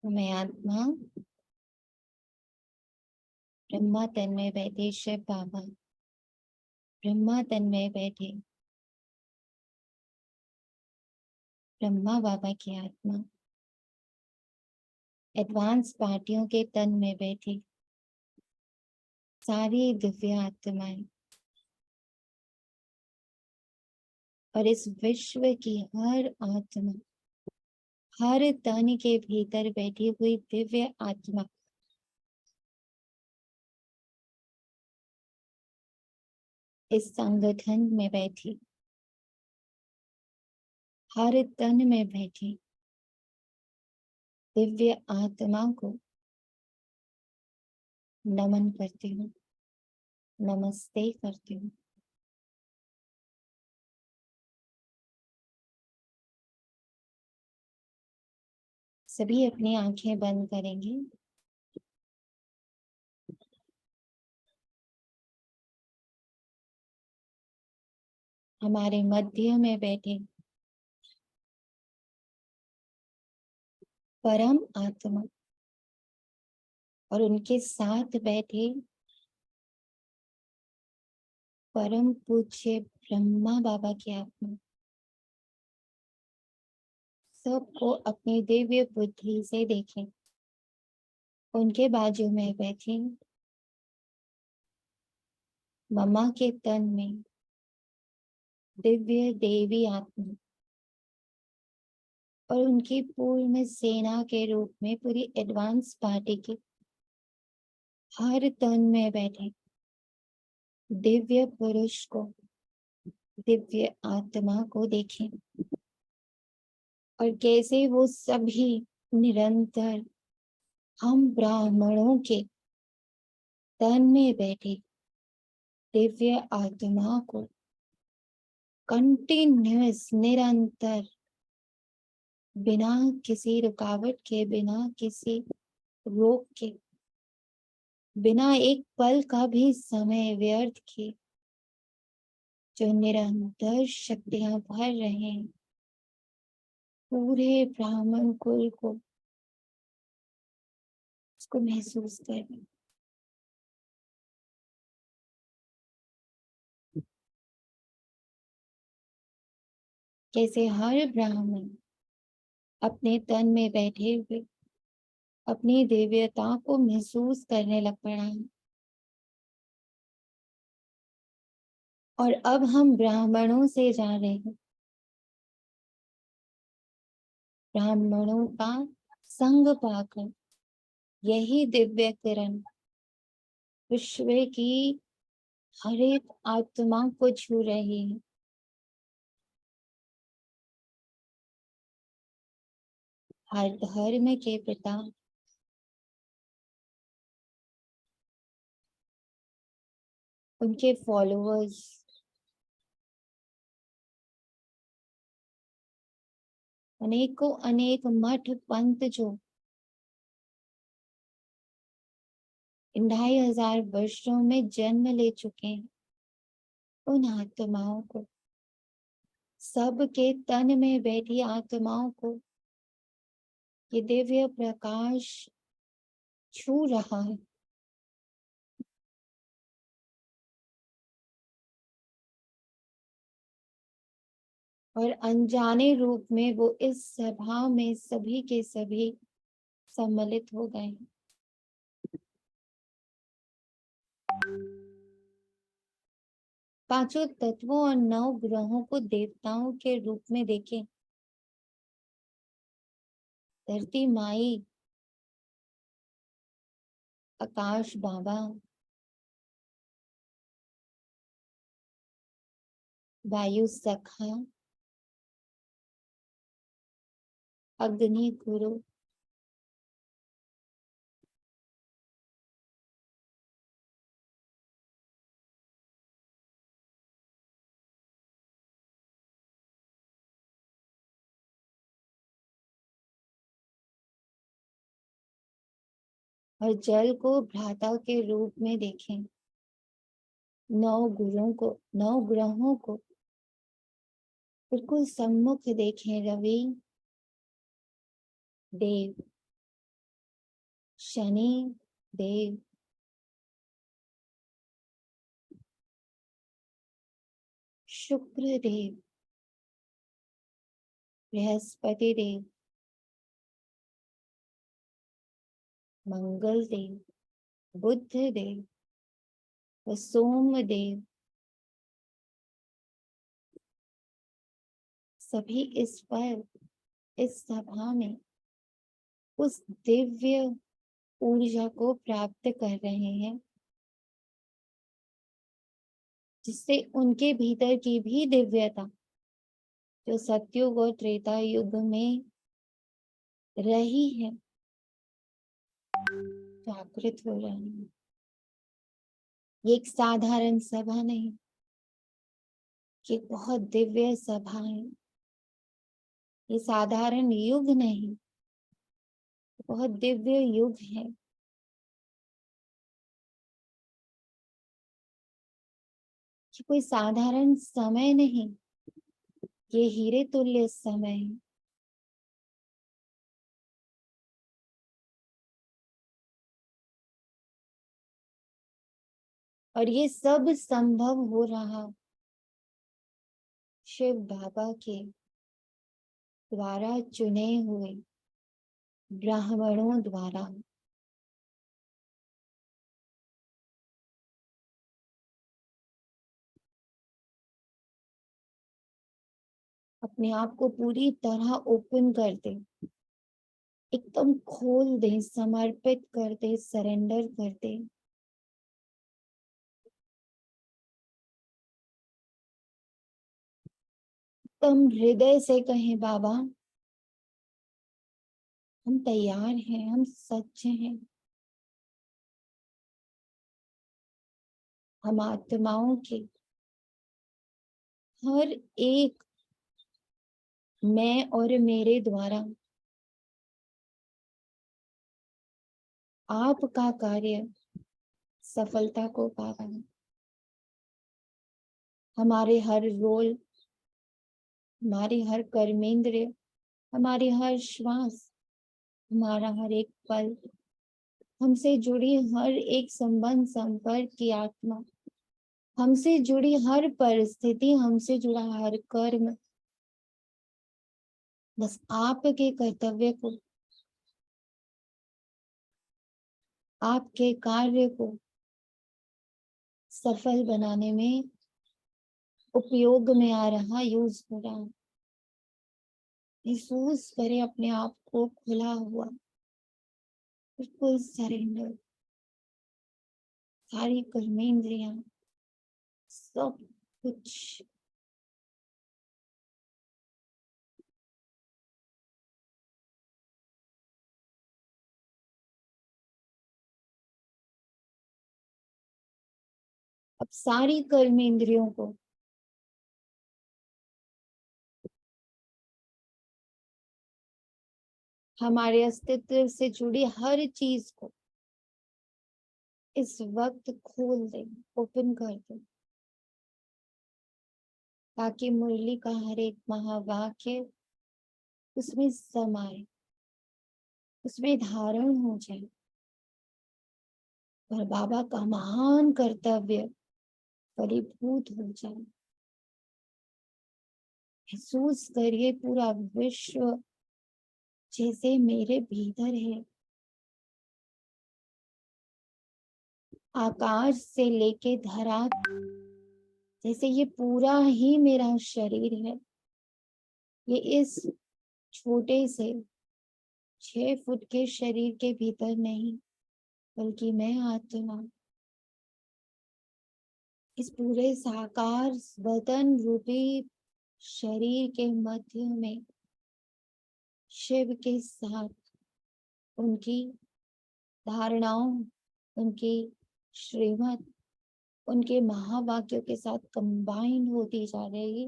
मैं आत्मा ब्रह्मा तन में बैठे शिव बाबा, ब्रह्मा तन में बैठे ब्रह्मा बाबा की आत्मा, एडवांस पार्टियों के तन में बैठी सारी दिव्य आत्माएं और इस विश्व की हर आत्मा, हर तन के भीतर बैठी हुई दिव्य आत्मा इस संगठन में बैठी, हर तन में बैठी दिव्य आत्मा को नमन करती हूँ, नमस्ते करती हूँ। सभी अपनी आंखें बंद करेंगे। हमारे मध्य में बैठे परम आत्मा और उनके साथ बैठे परम पूज्य ब्रह्मा बाबा की आत्मा, सबको अपनी दिव्य बुद्धि से देखें। उनके बाजू में बैठी मम्मा के तन में दिव्य देवी आत्मा और उनकी पूर्ण सेना के रूप में पूरी एडवांस पार्टी के हर तन में बैठे दिव्य पुरुष को, दिव्य आत्मा को देखें और कैसे वो सभी निरंतर हम ब्राह्मणों के तन में बैठे दिव्य आत्मा को कंटिन्यूअस, निरंतर, बिना किसी रुकावट के, बिना किसी रोक के, बिना एक पल का भी समय व्यर्थ किए जो निरंतर शक्तियां भर रहे हैं पूरे ब्राह्मण कुल को, उसको महसूस करें। कैसे हर ब्राह्मण अपने तन में बैठे हुए अपनी दिव्यता को महसूस करने लग पड़ा है। और अब हम ब्राह्मणों से जा रहे हैं, ब्राह्मणों का संग पाकर यही दिव्य किरण विश्व की हर एक आत्मा को छू रही है। हर धर्म के पिता उनके फॉलोअर्स अनेकों अनेक मठ पंथ जो इन 2500 वर्षों में जन्म ले चुके हैं, उन आत्माओं को, सबके तन में बैठी आत्माओं को ये दिव्य प्रकाश छू रहा है। और अनजाने रूप में वो इस सभा में सभी के सभी सम्मिलित हो गए। पांचों तत्वों और 9 ग्रहों को देवताओं के रूप में देखें। धरती माई, आकाश बाबा, वायु सखा, अग्नि गुरु, और जल को भ्राता के रूप में देखें। 9 गुरुओं को, 9 ग्रहों को बिल्कुल सम्मुख देखें। रवि, देव, शनि देव, शुक्र देव, बृहस्पति देव, मंगल देव, बुध देव व सोम देव सभी इस पर, इस सभा में उस दिव्य ऊर्जा को प्राप्त कर रहे हैं, जिससे उनके भीतर की भी दिव्यता जो सतयुग और त्रेता युग में रही है, जागृत हो रही है। ये एक साधारण सभा नहीं, ये बहुत दिव्य सभा है। ये साधारण युग नहीं, बहुत दिव्य युग है। ये कोई साधारण समय नहीं, ये हीरे तुल्य समय है। और ये सब संभव हो रहा शिव बाबा के द्वारा चुने हुए ब्राह्मणों द्वारा। अपने आप को पूरी तरह ओपन कर दे, एकदम खोल दे, समर्पित कर दे, सरेंडर कर दे। एकदम हृदय से कहें, बाबा हम तैयार हैं, हम सच्चे हैं। हम आत्माओं के हर एक मैं और मेरे द्वारा आपका कार्य सफलता को पा रहा है। हमारे हर रोल, हमारी हर कर्मेंद्रिय, हमारी हर श्वास, हमारा हर एक पल, हमसे जुड़ी हर एक संबंध, संपर्क की आत्मा, हमसे जुड़ी हर परिस्थिति, हमसे जुड़ा हर कर्म बस आपके कर्तव्य को, आपके कार्य को सफल बनाने में उपयोग में आ रहा, यूज हो रहा। महसूस करें अपने आप को खुला हुआ, बिल्कुल सरेंडर। सारी कर्मेंद्रियां, सब कुछ अब सारी कर्मेंद्रियों को हमारे अस्तित्व से जुड़ी हर चीज को इस वक्त खोल दें, ओपन कर दें, ताकि मुरली का हर एक महावाक्य उसमें समाए, उसमें धारण हो जाए और बाबा का महान कर्तव्य फलीभूत हो जाए। महसूस करिए पूरा विश्व जैसे मेरे भीतर है। आकाश से लेके धरा, जैसे ये पूरा ही मेरा शरीर है। ये इस छोटे से 6 फुट के शरीर के भीतर नहीं, बल्कि मैं आत्मा इस पूरे साकार वतन रूपी शरीर के मध्य में शिव के साथ उनकी धारणाओं, उनकी श्रीमत, उनके महावाक्यों के साथ कंबाइन होती जा रही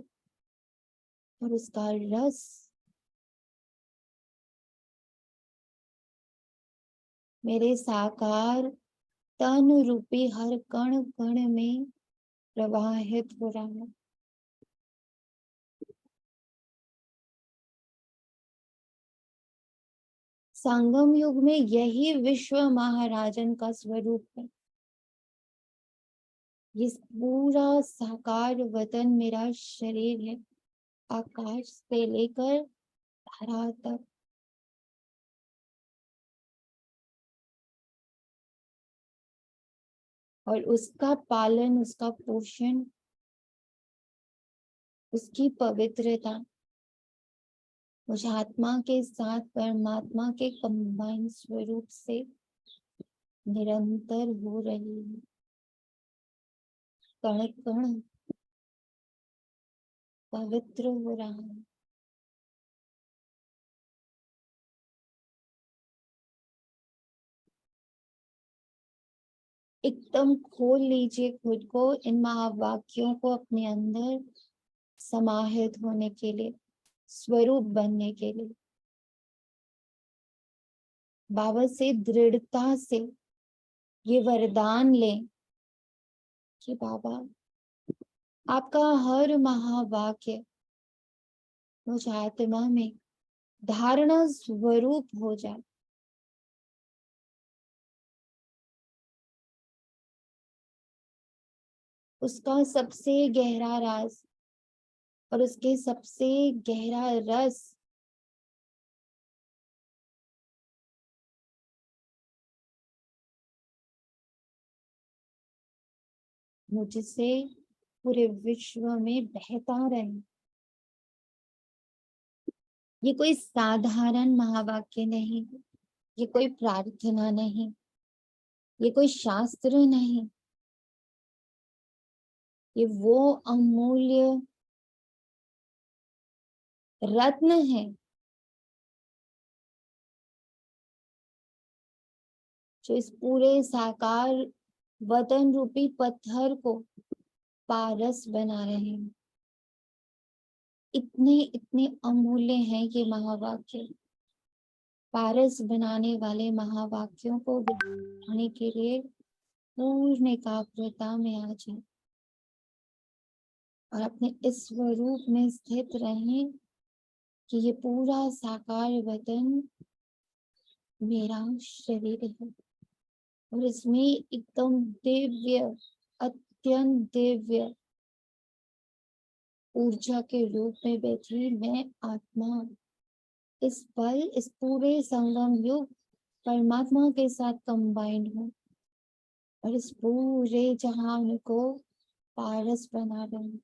और उसका रस मेरे साकार तन रूपी हर कण कण में प्रवाहित हो रहा है। संगम युग में यही विश्व महाराजन का स्वरूप है। ये पूरा साकार वतन मेरा शरीर है, आकाश से लेकर धरा तक। और उसका पालन, उसका पोषण, उसकी पवित्रता मुझ आत्मा के साथ परमात्मा के कंबाइन स्वरूप से निरंतर हो रही है। कण कण पवित्र हो रहा है। एकदम खोल लीजिए खुद को, इन महावाक्यों को अपने अंदर समाहित होने के लिए, स्वरूप बनने के लिए। बाबा से दृढ़ता से ये वरदान लें कि बाबा आपका हर महावाक्य मुझ आत्मा में धारणा स्वरूप हो जाए। उसका सबसे गहरा राज और उसके सबसे गहरा रस मुझसे पूरे विश्व में बहता रहे। ये कोई साधारण महावाक्य नहीं, ये कोई प्रार्थना नहीं, ये कोई शास्त्र नहीं, ये वो अमूल्य रत्न है जो इस पूरे साकार वतन रूपी पत्थर को पारस बना रहे हैं। इतने इतने अमूल्य हैं ये महावाक्य। पारस बनाने वाले महावाक्यों को बनाने के लिए पूर्ण एकाग्रता में आ जाए और अपने इस स्वरूप में स्थित रहें कि ये पूरा साकार वतन मेरा शरीर है और इसमें एकदम दिव्य, अत्यंत दिव्य ऊर्जा के रूप में बैठी मैं आत्मा इस पल, इस पूरे संगम युग परमात्मा के साथ कंबाइंड हूँ और इस पूरे जहान को पारस बना रही हूँ।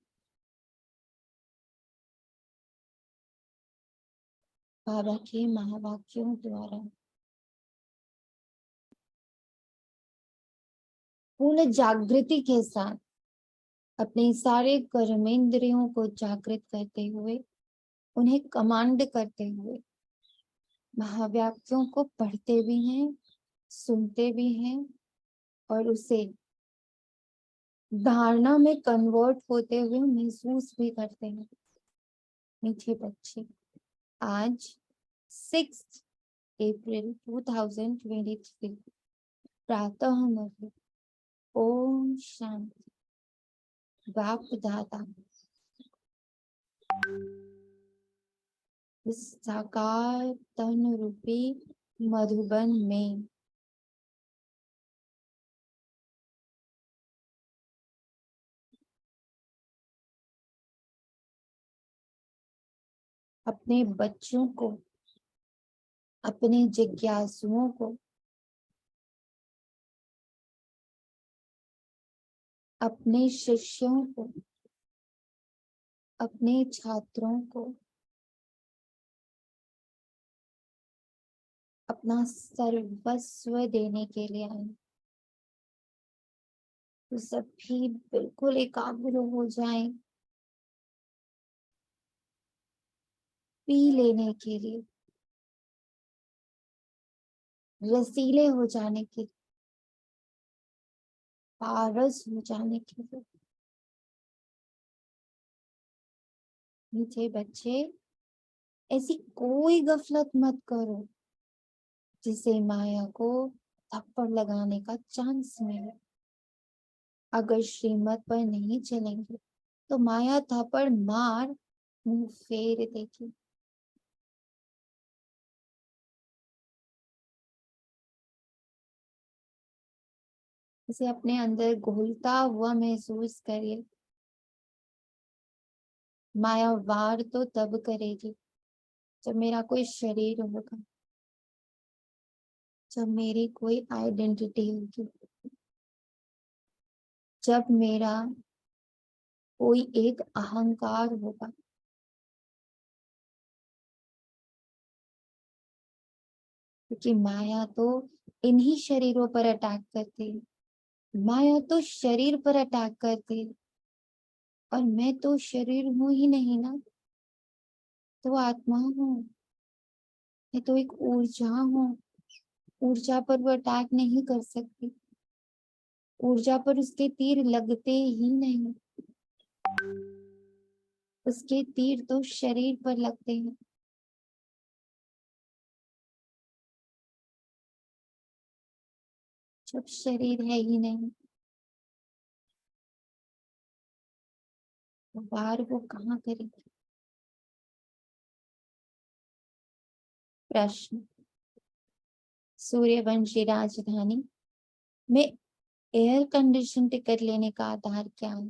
बाबा के महावाक्यों द्वारा पूर्ण जागृति के साथ अपने सारे कर्मेंद्रियों को जागृत करते हुए, उन्हें कमांड करते हुए महावाक्यों को पढ़ते भी हैं, सुनते भी हैं और उसे धारणा में कन्वर्ट होते हुए महसूस भी करते हैं। मीठे बच्चे, आज 6 अप्रैल 2023 प्रातः नगर, ओम शांति। बाप दादा इस साकार तन रूपी मधुबन में अपने बच्चों को, अपने जिज्ञासुओं को, अपने शिष्यों को, अपने छात्रों को अपना सर्वस्व देने के लिए आए। तो सभी बिल्कुल एकाग्र हो जाएं, पी लेने के लिए, रसीले हो जाने के लिए, पारस हो जाने के लिए। मीठे बच्चे, ऐसी कोई गफलत मत करो जिसे माया को थप्पड़ लगाने का चांस मिले। अगर श्रीमत पर नहीं चलेंगे तो माया थप्पड़ मार मुंह फेर देगी। इसे अपने अंदर घुलता हुआ महसूस करिए। माया वार तो तब करेगी जब मेरा कोई शरीर होगा, जब मेरी कोई आइडेंटिटी होगी, जब मेरा कोई एक अहंकार होगा। क्योंकि माया तो इन्हीं शरीरों पर अटैक करती है, माया तो शरीर पर अटैक करती है, और मैं तो शरीर हूं ही नहीं ना, तो आत्मा हूँ। मैं तो एक ऊर्जा हूँ। ऊर्जा पर वो अटैक नहीं कर सकती। ऊर्जा पर उसके तीर लगते ही नहीं। उसके तीर तो शरीर पर लगते हैं। जब शरीर है ही नहीं, तो वार वो कहाँ करेगी? प्रश्न। सूर्यवंशी राजधानी में एयर कंडीशन टिकट लेने का आधार क्या है?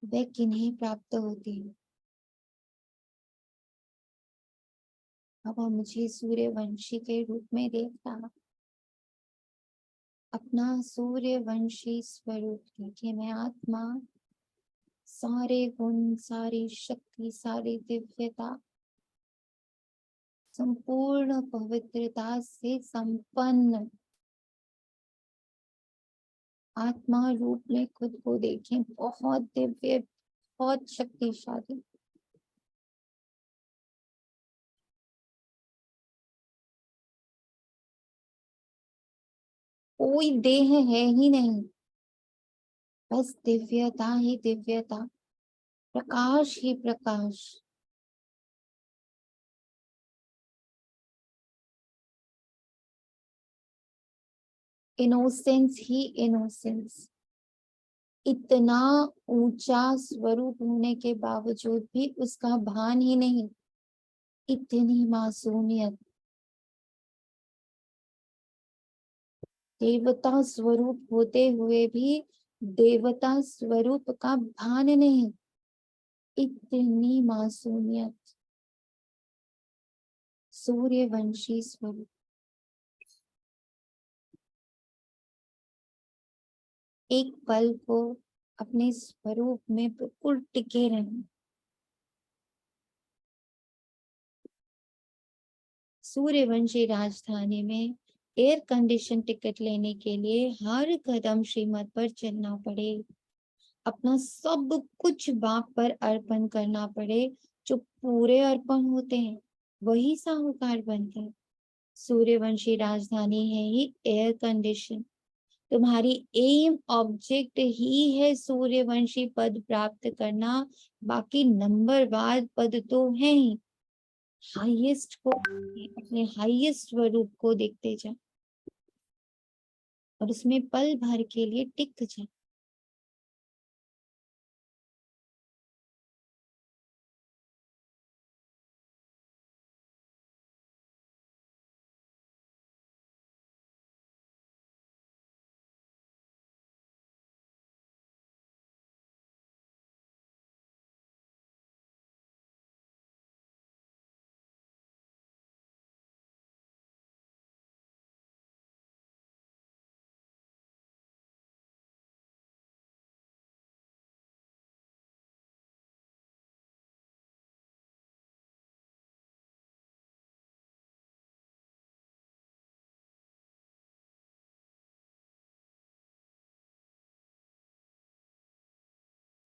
वह किन्हें प्राप्त होती है? अब मुझे सूर्यवंशी के रूप में देख रहा, अपना सूर्यवंशी स्वरूप देखिए। मैं आत्मा, सारे गुण, सारी शक्ति, सारी दिव्यता, संपूर्ण पवित्रता से संपन्न आत्मा रूप में खुद को देखें। बहुत दिव्य, बहुत शक्तिशाली। कोई देह है ही नहीं, बस दिव्यता ही दिव्यता, प्रकाश ही प्रकाश। इनोसेंस ही इनोसेंस। इतना ऊंचा स्वरूप होने के बावजूद भी उसका भान ही नहीं। इतनी मासूमियत। देवता स्वरूप होते हुए भी देवता स्वरूप का भान नहीं। इतनी मासूमियत। सूर्यवंशी स्वरूप। एक पल को अपने स्वरूप में बिल्कुल टिके रहें। सूर्यवंशी राजधानी में एयर कंडीशन टिकट लेने के लिए हर कदम श्रीमत पर चलना पड़े, अपना सब कुछ बाप पर अर्पण करना पड़े। जो पूरे अर्पण होते हैं वही साहूकार बनते हैं। सूर्यवंशी राजधानी है ही एयर कंडीशन। तुम्हारी एम ऑब्जेक्ट ही है सूर्यवंशी पद प्राप्त करना। बाकी नंबरवार पद तो है ही। हाईएस्ट को, अपने हाईएस्ट स्वरूप को देखते जाए और उसमें पल भर के लिए टिक जाए।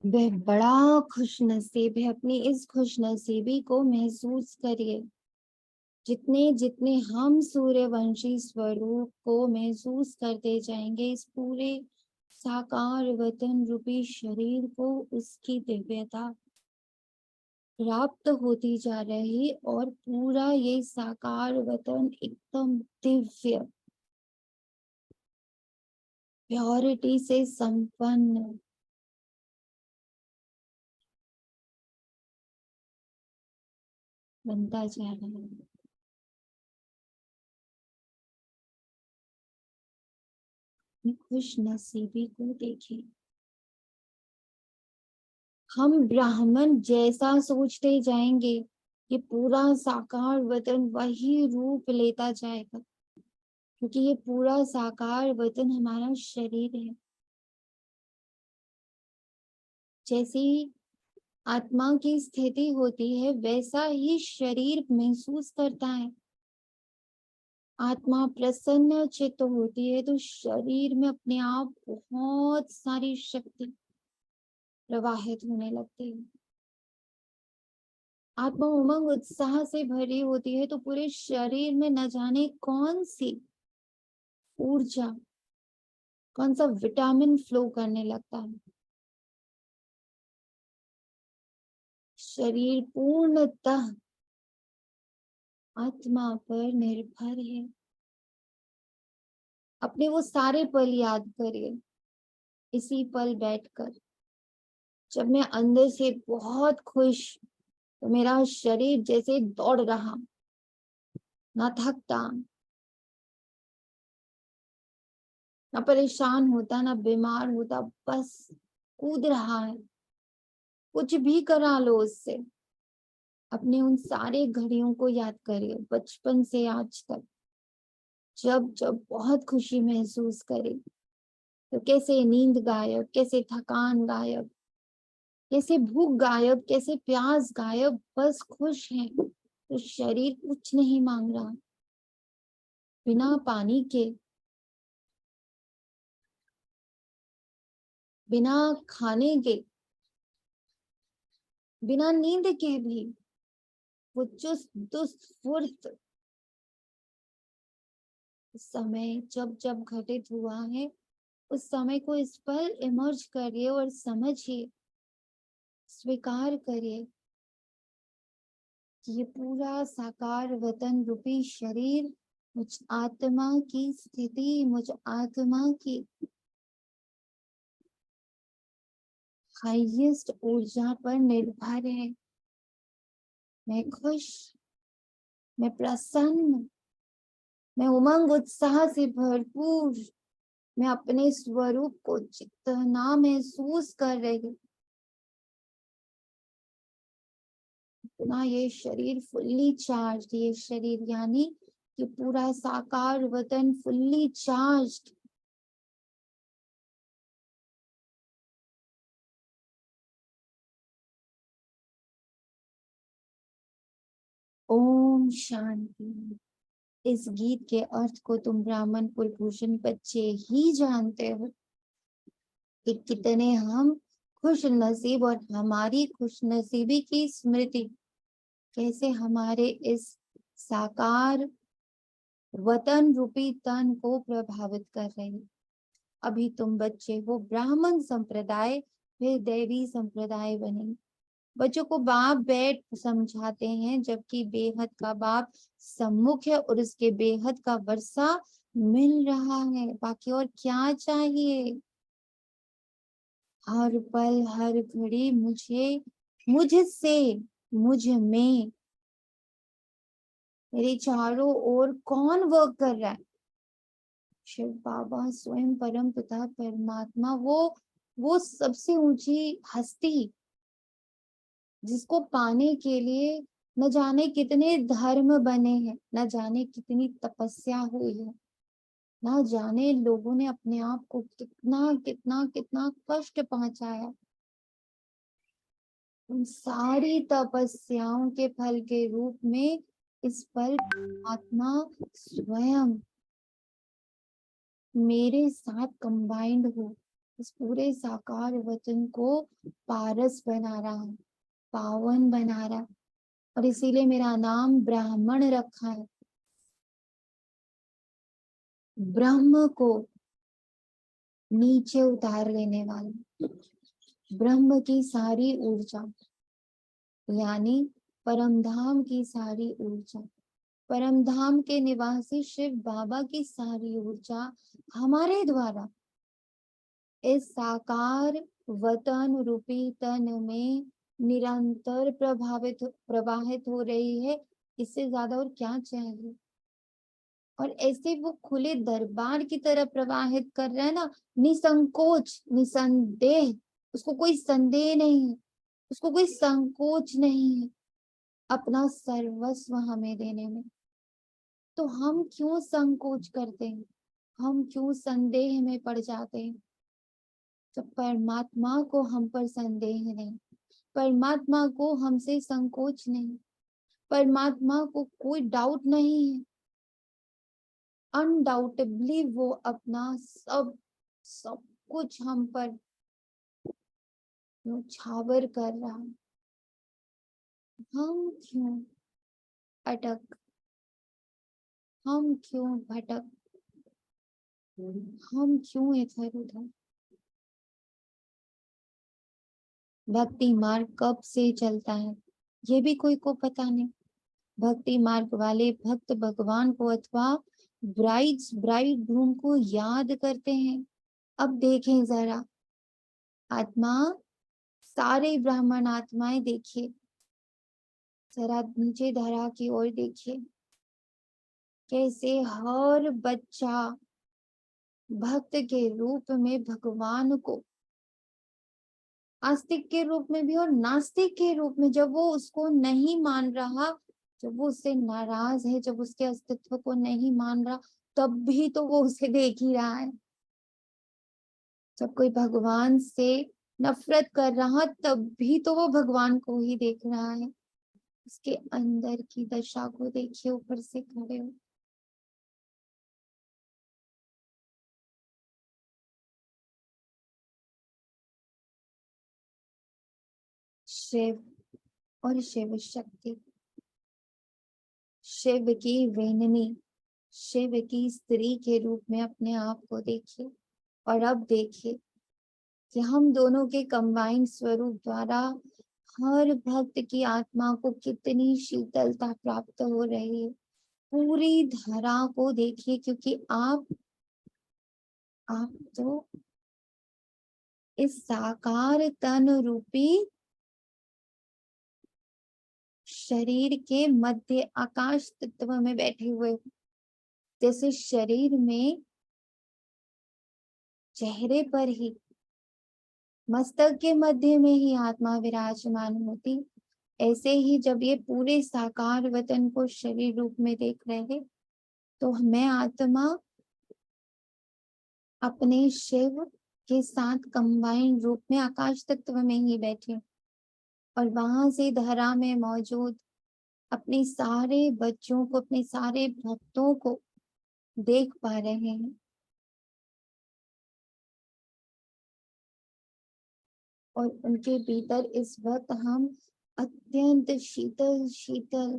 वह बड़ा खुश नसीब है। अपनी इस खुश नसीबी को महसूस करिए। जितने जितने हम सूर्यवंशी स्वरूप को महसूस करते जाएंगे, इस पूरे साकार वतन रूपी शरीर को उसकी दिव्यता प्राप्त होती जा रही, और पूरा ये साकार वतन एकदम दिव्य, प्योरिटी से संपन्न बनता जा रहा है। अपनी खुश नसीबी को देखें। हम ब्राह्मण जैसा सोचते जाएंगे कि पूरा साकार वतन वही रूप लेता जाएगा, क्योंकि ये पूरा साकार वतन हमारा शरीर है। जैसी आत्मा की स्थिति होती है वैसा ही शरीर महसूस करता है। आत्मा प्रसन्न चित्त होती है तो शरीर में अपने आप बहुत सारी शक्ति प्रवाहित होने लगती है। आत्मा उमंग उत्साह से भरी होती है तो पूरे शरीर में न जाने कौन सी ऊर्जा, कौन सा विटामिन फ्लो करने लगता है। शरीर पूर्णतः आत्मा पर निर्भर है। अपने वो सारे पल याद करिए, इसी पल बैठकर जब मैं अंदर से बहुत खुश, तो मेरा शरीर जैसे दौड़ रहा, ना थकता, ना परेशान होता, ना बीमार होता, बस कूद रहा है। कुछ भी करा लो उससे। अपने उन सारे घड़ियों को याद करिए, बचपन से आज तक जब जब बहुत खुशी महसूस करे, तो कैसे नींद गायब, कैसे थकान गायब, कैसे भूख गायब, कैसे प्यास गायब, बस खुश है तो शरीर कुछ नहीं मांग रहा। बिना पानी के, बिना खाने के, बिना नींद के भी वो चुस्त दुस्त फुर्त समय जब जब घटित हुआ है, उस समय को इस पर इमर्ज करिए और समझिए, स्वीकार करिए कि ये पूरा साकार वतन रूपी शरीर मुझ आत्मा की स्थिति, मुझ आत्मा की हाईएस्ट ऊर्जा पर निर्भर है। मैं खुश, मैं प्रसन्न, मैं उमंग उत्साह से भरपूर, मैं अपने स्वरूप को जितना महसूस कर रही हूँ, उतना ये शरीर फुल्ली चार्ज, ये शरीर यानी कि पूरा साकार वतन फुल्ली चार्ज। ओम शांति। इस गीत के अर्थ को तुम ब्राह्मण कुलभूषण बच्चे ही जानते हो कि कितने हम खुश नसीब, और हमारी खुश नसीबी की स्मृति कैसे हमारे इस साकार वतन रूपी तन को प्रभावित कर रही है। अभी तुम बच्चे हो, ब्राह्मण संप्रदाय फिर देवी संप्रदाय बने। बच्चों को बाप बैठ समझाते हैं, जबकि बेहद का बाप सम्मुख है और उसके बेहद का वर्षा मिल रहा है। बाकी और क्या चाहिए। हर पल हर घड़ी मुझे, मुझसे, मुझ में, मेरे चारों ओर कौन वर्क कर रहा है। शिव बाबा स्वयं परम पिता परमात्मा, वो सबसे ऊंची हस्ती, जिसको पाने के लिए न जाने कितने धर्म बने हैं, न जाने कितनी तपस्या हुई है, न जाने लोगों ने अपने आप को कितना कितना कितना कष्ट पहुंचाया। उन सारी तपस्याओं के फल के रूप में इस पल आत्मा स्वयं मेरे साथ कंबाइंड हो इस पूरे साकार वचन को पारस बना रहा, पावन बना रहा, और इसीलिए मेरा नाम ब्राह्मण रखा है। ब्रह्म को नीचे उतार लेने वाला, ब्रह्म की सारी ऊर्जा यानी परमधाम की सारी ऊर्जा, परमधाम के निवासी शिव बाबा की सारी ऊर्जा हमारे द्वारा इस साकार वतन रूपी तन में निरंतर प्रवाहित हो रही है। इससे ज्यादा और क्या चाहिए। और ऐसे वो खुले दरबार की तरह प्रवाहित कर रहा है ना, निसंकोच, निसंदेह। उसको कोई संदेह नहीं है, उसको कोई संकोच नहीं है अपना सर्वस्व हमें देने में। तो हम क्यों संकोच करते हैं, हम क्यों संदेह में पड़ जाते हैं, जब परमात्मा को हम पर संदेह नहीं, परमात्मा को हमसे संकोच नहीं, परमात्मा को कोई डाउट नहीं है। अनडाउटेबली वो अपना सब सब कुछ हम पर छावर कर रहा है। हम क्यों अटक, हम क्यों भटक, हम क्यों इधर उधर। भक्ति मार्ग कब से चलता है ये भी कोई को पता नहीं। भक्ति मार्ग वाले भक्त भगवान को अथवा ब्राइड ग्रूम को याद करते हैं। अब देखें जरा, आत्मा, सारे ब्राह्मण आत्माएं देखिए, जरा नीचे धरा की ओर देखिए, कैसे हर बच्चा भक्त के रूप में भगवान को, आस्तिक के रूप में भी और नास्तिक के रूप में, जब वो उसको नहीं मान रहा, जब वो उससे नाराज है, जब उसके अस्तित्व को नहीं मान रहा, तब भी तो वो उसे देख ही रहा है। जब कोई भगवान से नफरत कर रहा, तब भी तो वो भगवान को ही देख रहा है। उसके अंदर की दशा को देखिए, ऊपर से खड़े हो। शिव और शिव शक्ति, शिव की वेननी, शिव की स्त्री के रूप में अपने आप को देखिए। और अब देखिए कि हम दोनों के कंबाइंड स्वरूप द्वारा हर भक्त की आत्मा को कितनी शीतलता प्राप्त हो रही है। पूरी धरा को देखिए, क्योंकि आप तो इस साकार तन रूपी शरीर के मध्य आकाश तत्व में बैठे हुए। जैसे शरीर में चेहरे पर ही, मस्तक के मध्य में ही आत्मा विराजमान होती, ऐसे ही जब ये पूरे साकार वतन को शरीर रूप में देख रहे हैं, तो मैं आत्मा अपने शिव के साथ कंबाइंड रूप में आकाश तत्व में ही बैठे, और वहां से धरा में मौजूद अपने सारे बच्चों को, अपने सारे भक्तों को देख पा रहे हैं। और उनके भीतर इस वक्त हम अत्यंत शीतल शीतल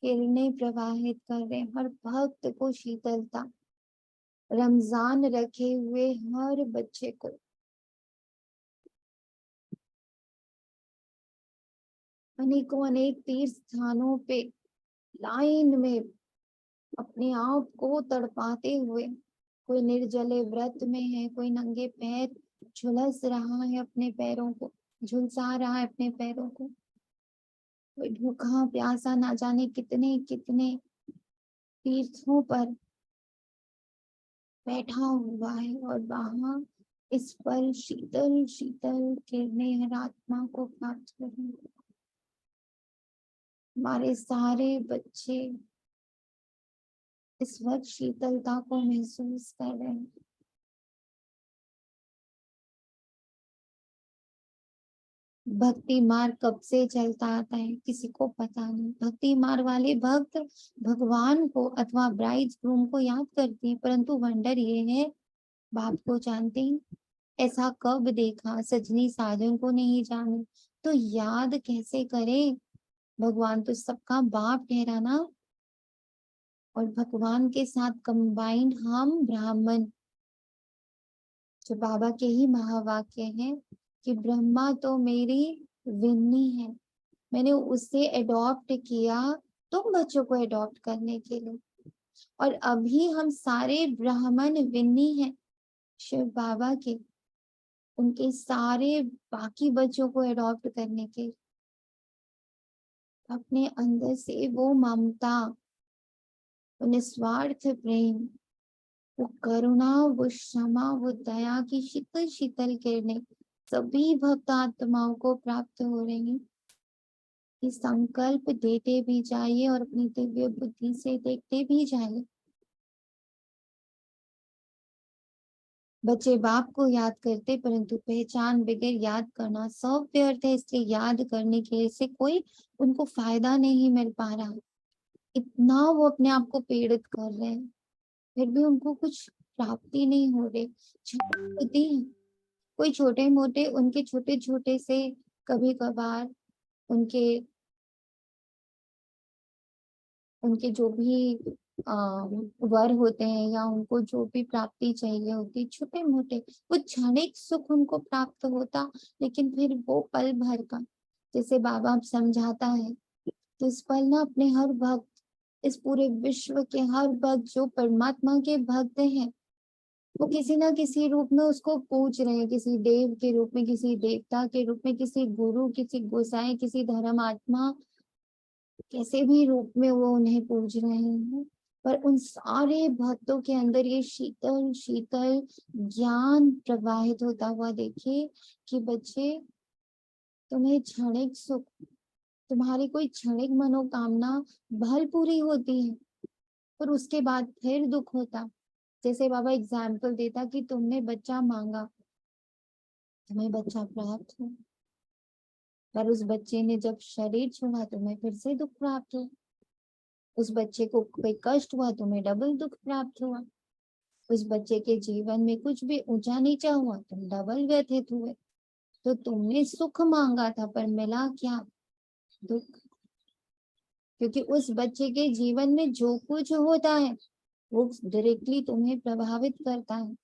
किरणें प्रवाहित कर रहे हैं। हर भक्त को शीतलता, रमजान रखे हुए हर बच्चे को, अनेकों अनेक तीर्थ स्थानों पे लाइन में अपने आप को तड़पाते हुए, कोई निर्जले व्रत में है, कोई नंगे पैर झुलस रहा है, अपने पैरों को झुलसा रहा है, अपने पैरों को, कोई भूखा प्यासा ना जाने कितने कितने तीर्थों पर बैठा हुआ है। और वहां इस पर शीतल शीतल किरणें हर आत्मा को प्राप्त करें। हमारे सारे बच्चे इस वक्त शीतलता को महसूस कर रहे हैं। भक्ति मार्ग कब से चलता आता है किसी को पता नहीं। भक्ति मार्ग वाले भक्त भगवान को अथवा ब्राइड ग्रूम को याद करते हैं, परंतु वंडर ये है, बाप को जानते हैं। ऐसा कब देखा, सजनी साजन को नहीं जाने, तो याद कैसे करे। भगवान तो सबका बाप ठहरा ना। और भगवान के साथ कंबाइंड हम ब्राह्मण, जो बाबा के ही महावाक्य है कि ब्रह्मा तो मेरी विन्नी है, मैंने उसे एडॉप्ट किया तुम बच्चों को एडॉप्ट करने के लिए। और अभी हम सारे ब्राह्मण विन्नी हैं शिव बाबा के, उनके सारे बाकी बच्चों को एडॉप्ट करने के। अपने अंदर से वो ममता, वो निस्वार्थ प्रेम, वो करुणा, वो क्षमा, वो दया की शीतल शीतल किरणें सभी भक्त आत्माओं को प्राप्त हो रही हैं। कि संकल्प देते भी जाइए और अपनी दिव्य बुद्धि से देखते भी जाइए। बच्चे बाप को याद करते, परंतु पहचान बगैर याद करना सब व्यर्थ है। इसलिए याद करने के से कोई उनको फायदा नहीं मिल पा रहा। इतना वो अपने आप को पीड़ित कर रहे हैं, फिर भी उनको कुछ प्राप्ति नहीं हो रही। होती है कोई छोटे मोटे, उनके छोटे छोटे से कभी कभार उनके उनके जो भी वर होते हैं या उनको जो भी प्राप्ति चाहिए होती, छोटे मोटे वो क्षणिक सुख उनको प्राप्त होता, लेकिन फिर वो पल भर का। जैसे बाबा अब समझाता है, तो इस पल ना अपने हर भक्त, इस पूरे विश्व के हर भक्त जो परमात्मा के भक्त हैं, वो किसी ना किसी रूप में उसको पूज रहे हैं। किसी देव के रूप में, किसी देवता के रूप में, किसी गुरु, किसी गोसाई, किसी धर्म आत्मा, कैसे भी रूप में वो उन्हें पूज रहे हैं। पर उन सारे भक्तों के अंदर ये शीतल शीतल ज्ञान प्रवाहित होता हुआ देखिए कि बच्चे, तुम्हें क्षणिक सुख, तुम्हारी कोई क्षणिक मनोकामना भल पूरी होती है, पर उसके बाद फिर दुख होता। जैसे बाबा एग्जाम्पल देता कि तुमने बच्चा मांगा, तुम्हें बच्चा प्राप्त हो, पर उस बच्चे ने जब शरीर छोड़ा तुम्हें फिर से दुख प्राप्त हो। उस बच्चे को कोई कष्ट हुआ, तुम्हें डबल दुख प्राप्त हुआ। उस बच्चे के जीवन में कुछ भी ऊंचा नीचा हुआ, तुम डबल व्यथित हुए। तो तुमने सुख मांगा था, पर मिला क्या? दुख। क्योंकि उस बच्चे के जीवन में जो कुछ होता है वो डायरेक्टली तुम्हें प्रभावित करता है।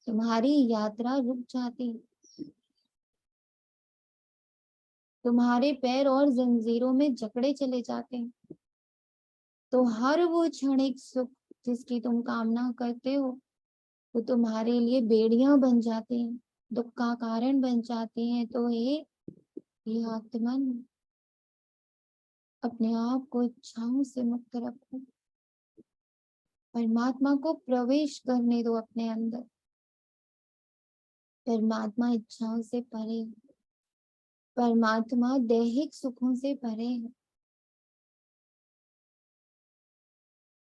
तुम्हारी यात्रा रुक जाती, तुम्हारे पैर और जंजीरों में जकड़े चले जाते हैं। तो हर वो क्षणिक सुख जिसकी तुम कामना करते हो, वो तुम्हारे लिए बेड़ियां बन जाती हैं, दुख का कारण बन जाती हैं। तो ये आत्मन, अपने आप को इच्छाओं से मुक्त रखो, परमात्मा को प्रवेश करने दो अपने अंदर। परमात्मा इच्छाओं से परे, परमात्मा दैहिक सुखों से परे है।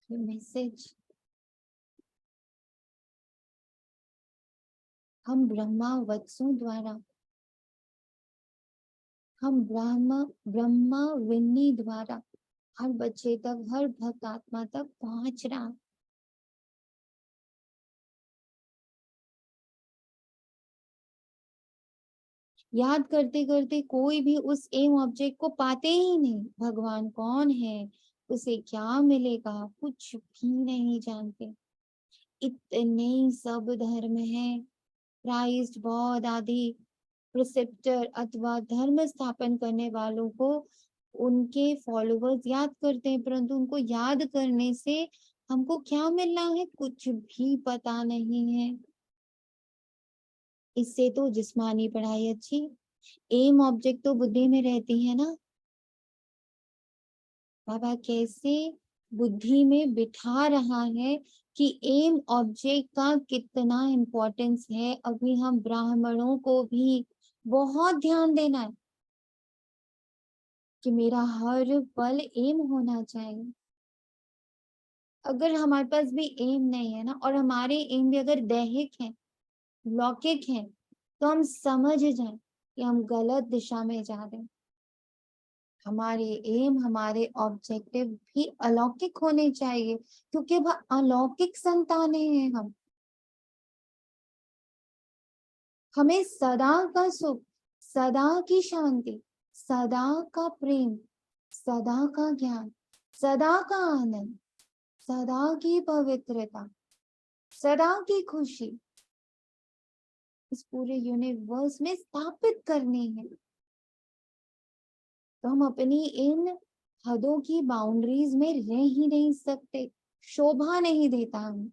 ये मैसेज हम ब्रह्मा वत्सों द्वारा, हम ब्रह्मा विन्नी द्वारा हर बच्चे तक, हर भक्त आत्मा तक पहुंच रहा। याद करते करते कोई भी उस एम ऑब्जेक्ट को पाते ही नहीं। भगवान कौन है, उसे क्या मिलेगा, कुछ भी नहीं जानते। इतने सब धर्म हैं, क्राइस्ट, बौद्ध आदि प्रिसेप्टर अथवा धर्म स्थापन करने वालों को उनके फॉलोवर्स याद करते हैं, परंतु उनको याद करने से हमको क्या मिलना है, कुछ भी पता नहीं है। इससे तो जिस्मानी पढ़ाई अच्छी, एम ऑब्जेक्ट तो बुद्धि में रहती है ना। बाबा कैसे बुद्धि में बिठा रहा है कि एम ऑब्जेक्ट का कितना इम्पोर्टेंस है। अभी हम ब्राह्मणों को भी बहुत ध्यान देना है कि मेरा हर पल एम होना चाहिए। अगर हमारे पास भी एम नहीं है ना, और हमारे एम भी अगर दैहिक है, लौकिक है, तो हम समझ जाए कि हम गलत दिशा में जा रहे हैं। हमारे एम, हमारे ऑब्जेक्टिव भी अलौकिक होने चाहिए, क्योंकि वह अलौकिक संतानें हैं हम। हमें सदा का सुख, सदा की शांति, सदा का प्रेम, सदा का ज्ञान, सदा का आनंद, सदा की पवित्रता, सदा की खुशी इस पूरे यूनिवर्स में स्थापित करनी है। तो हम अपनी इन हदों की बाउंड्रीज में रह ही नहीं सकते, शोभा नहीं देता हमें।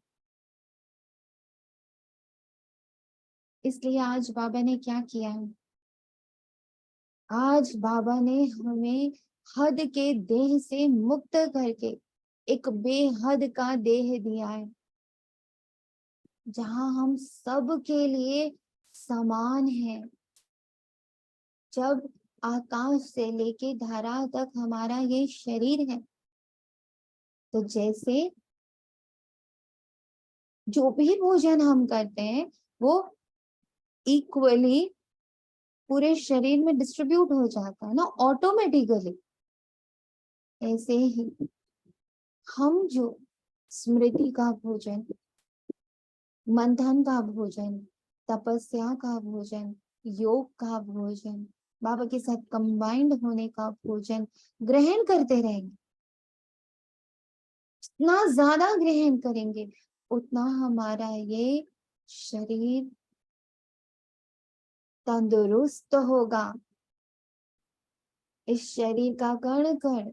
इसलिए आज बाबा ने क्या किया है, आज बाबा ने हमें हद के देह से मुक्त करके एक बेहद का देह दिया है, जहां हम सब के लिए समान हैं। जब आकाश से लेके धरा तक हमारा ये शरीर है, तो जैसे जो भी भोजन हम करते हैं वो इक्वली पूरे शरीर में डिस्ट्रीब्यूट हो जाता है ना, ऑटोमेटिकली। ऐसे ही हम जो स्मृति का भोजन, मंथन का भोजन, तपस्या का भोजन, योग का भोजन, बाबा के साथ कंबाइंड होने का भोजन ग्रहण करते रहेंगे, जितना ज्यादा ग्रहण करेंगे उतना हमारा ये शरीर तंदुरुस्त होगा। इस शरीर का कण कण,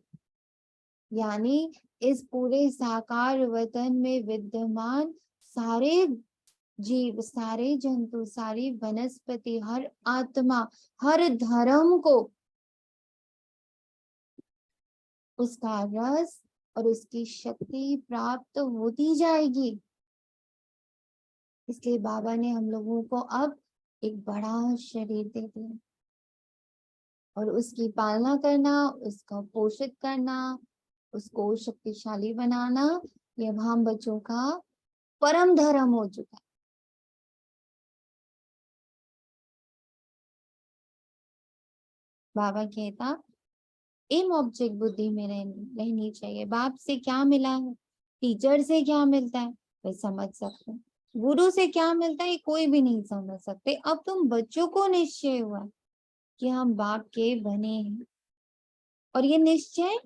यानी इस पूरे साकार वतन में विद्यमान सारे जीव, सारे जंतु, सारी वनस्पति, हर आत्मा, हर धर्म को उसका रस और उसकी शक्ति प्राप्त होती जाएगी। इसलिए बाबा ने हम लोगों को अब एक बड़ा शरीर दे दिया, और उसकी पालना करना, उसका पोषित करना, उसको शक्तिशाली बनाना, ये अब हम बच्चों का परम धर्म हो चुका है। बाबा कहता एम ऑब्जेक्ट बुद्धि में रहनी चाहिए। बाप से क्या मिला है, टीचर से क्या मिलता है वे समझ सकते हैं, गुरु से क्या मिलता है कोई भी नहीं समझ सकते। अब तुम बच्चों को निश्चय हुआ कि हम बाप के बने हैं, और ये निश्चय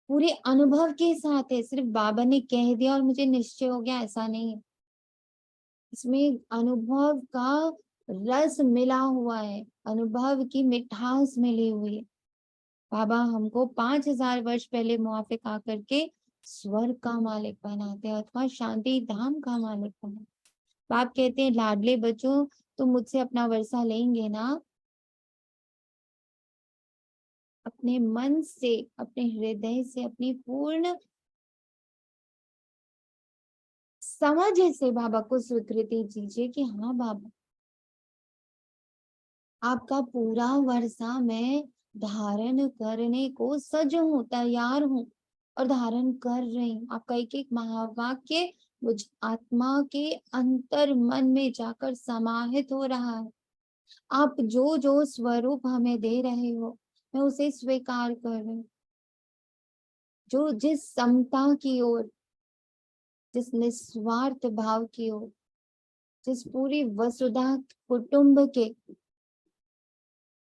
पूरे अनुभव के साथ है। सिर्फ बाबा ने कह दिया और मुझे निश्चय हो गया, ऐसा नहीं है। इसमें अनुभव का रस मिला हुआ है, अनुभव की मिठास मिली हुई है। बाबा हमको 5000 वर्ष पहले मुआफिक आकर के स्वर्ग का मालिक बनाते हैं, अथवा शांति धाम का मालिक बनाते। बाप कहते हैं लाडले बच्चों, तुम मुझसे अपना वर्षा लेंगे ना, अपने मन से, अपने हृदय से, अपनी पूर्ण समझ से बाबा को स्वीकृति दीजिए कि हाँ बाबा, आपका पूरा वर्षा मैं धारण करने को सज हूँ, तैयार हूँ और धारण कर रही हूँ। आपका एक एक महावाक्य मुझ आत्मा के अंतर मन में जाकर समाहित हो रहा है। आप जो जो स्वरूप हमें दे रहे हो, मैं उसे स्वीकार कर रही हूँ। जो जिस समता की ओर, जिस निस्वार्थ भाव की ओर, जिस पूरी वसुधा कुटुंब के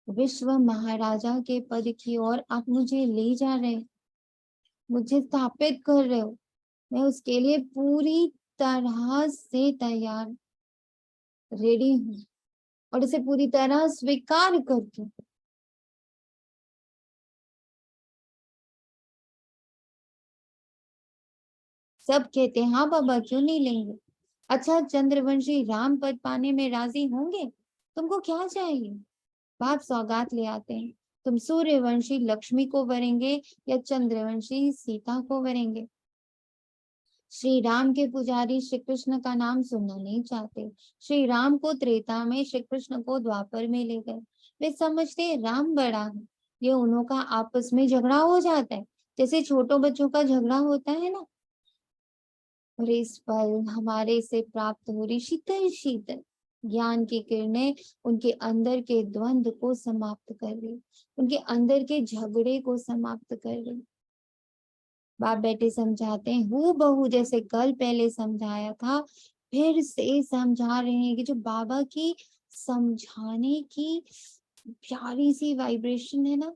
विश्व महाराजा के पद की ओर आप मुझे ले जा रहे, मुझे स्थापित कर रहे हो, मैं उसके लिए पूरी तरह से तैयार, रेडी हूँ, और इसे पूरी तरह स्वीकार करती हूँ। सब कहते हैं हाँ बाबा क्यों नहीं लेंगे। अच्छा, चंद्रवंशी राम पद पाने में राजी होंगे? तुमको क्या चाहिए? बाप सौगात ले आते हैं। तुम सूर्यवंशी लक्ष्मी को वरेंगे या चंद्रवंशी सीता को वरेंगे? श्री राम के पुजारी श्री कृष्ण का नाम सुनना नहीं चाहते। श्री राम को त्रेता में, श्री कृष्ण को द्वापर में ले गए। वे समझते राम बड़ा है, ये उन्हों का आपस में झगड़ा हो जाता है, जैसे छोटों बच्चों का झगड़ा होता है ना। और इस पल हमारे से प्राप्त हो रही शीतल शीतल ज्ञान की किरणें उनके अंदर के द्वंद्व को समाप्त कर रही, उनके अंदर के झगड़े को समाप्त कर रही। बाप बेटे समझाते हैं हूँ बहू, जैसे कल पहले समझाया था फिर से समझा रहे हैं कि जो बाबा की समझाने की प्यारी सी वाइब्रेशन है ना,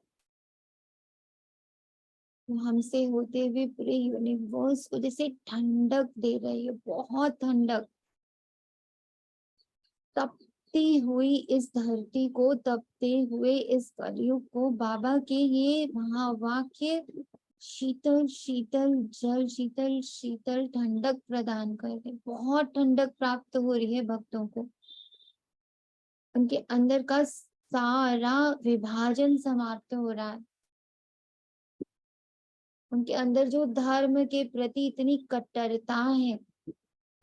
वो हमसे होते हुए पूरे यूनिवर्स को जैसे ठंडक दे रही है, बहुत ठंडक। तपती हुई इस धरती को, तपते हुए इस कलयुग को बाबा के ये महावाक्य शीतल शीतल जल, शीतल शीतल ठंडक प्रदान कर रहे, बहुत ठंडक प्राप्त हो रही है भक्तों को। उनके अंदर का सारा विभाजन समाप्त हो रहा है। उनके अंदर जो धर्म के प्रति इतनी कट्टरता है,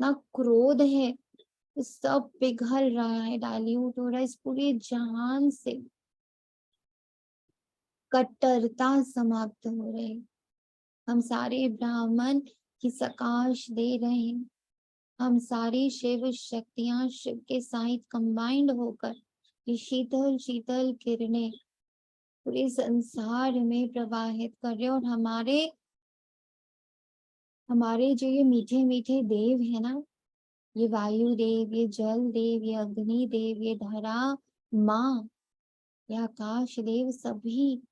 ना क्रोध है, वो सब पिघल रहा है, डाइल्यूट हो रहा है इस पूरे जहान से। कट्टरता समाप्त हो रही। हम सारे ब्राह्मण की सकाश दे रहे हैं। हम सारी शिव शक्तियां शिव के साथ कंबाइंड होकर ये शीतल शीतल किरणें पूरे संसार में प्रवाहित कर रहे। और हमारे जो ये मीठे मीठे देव है ना, ये वायु देव, ये जल देव, ये अग्नि देव, ये धरा माँ, ये आकाश देव, सभी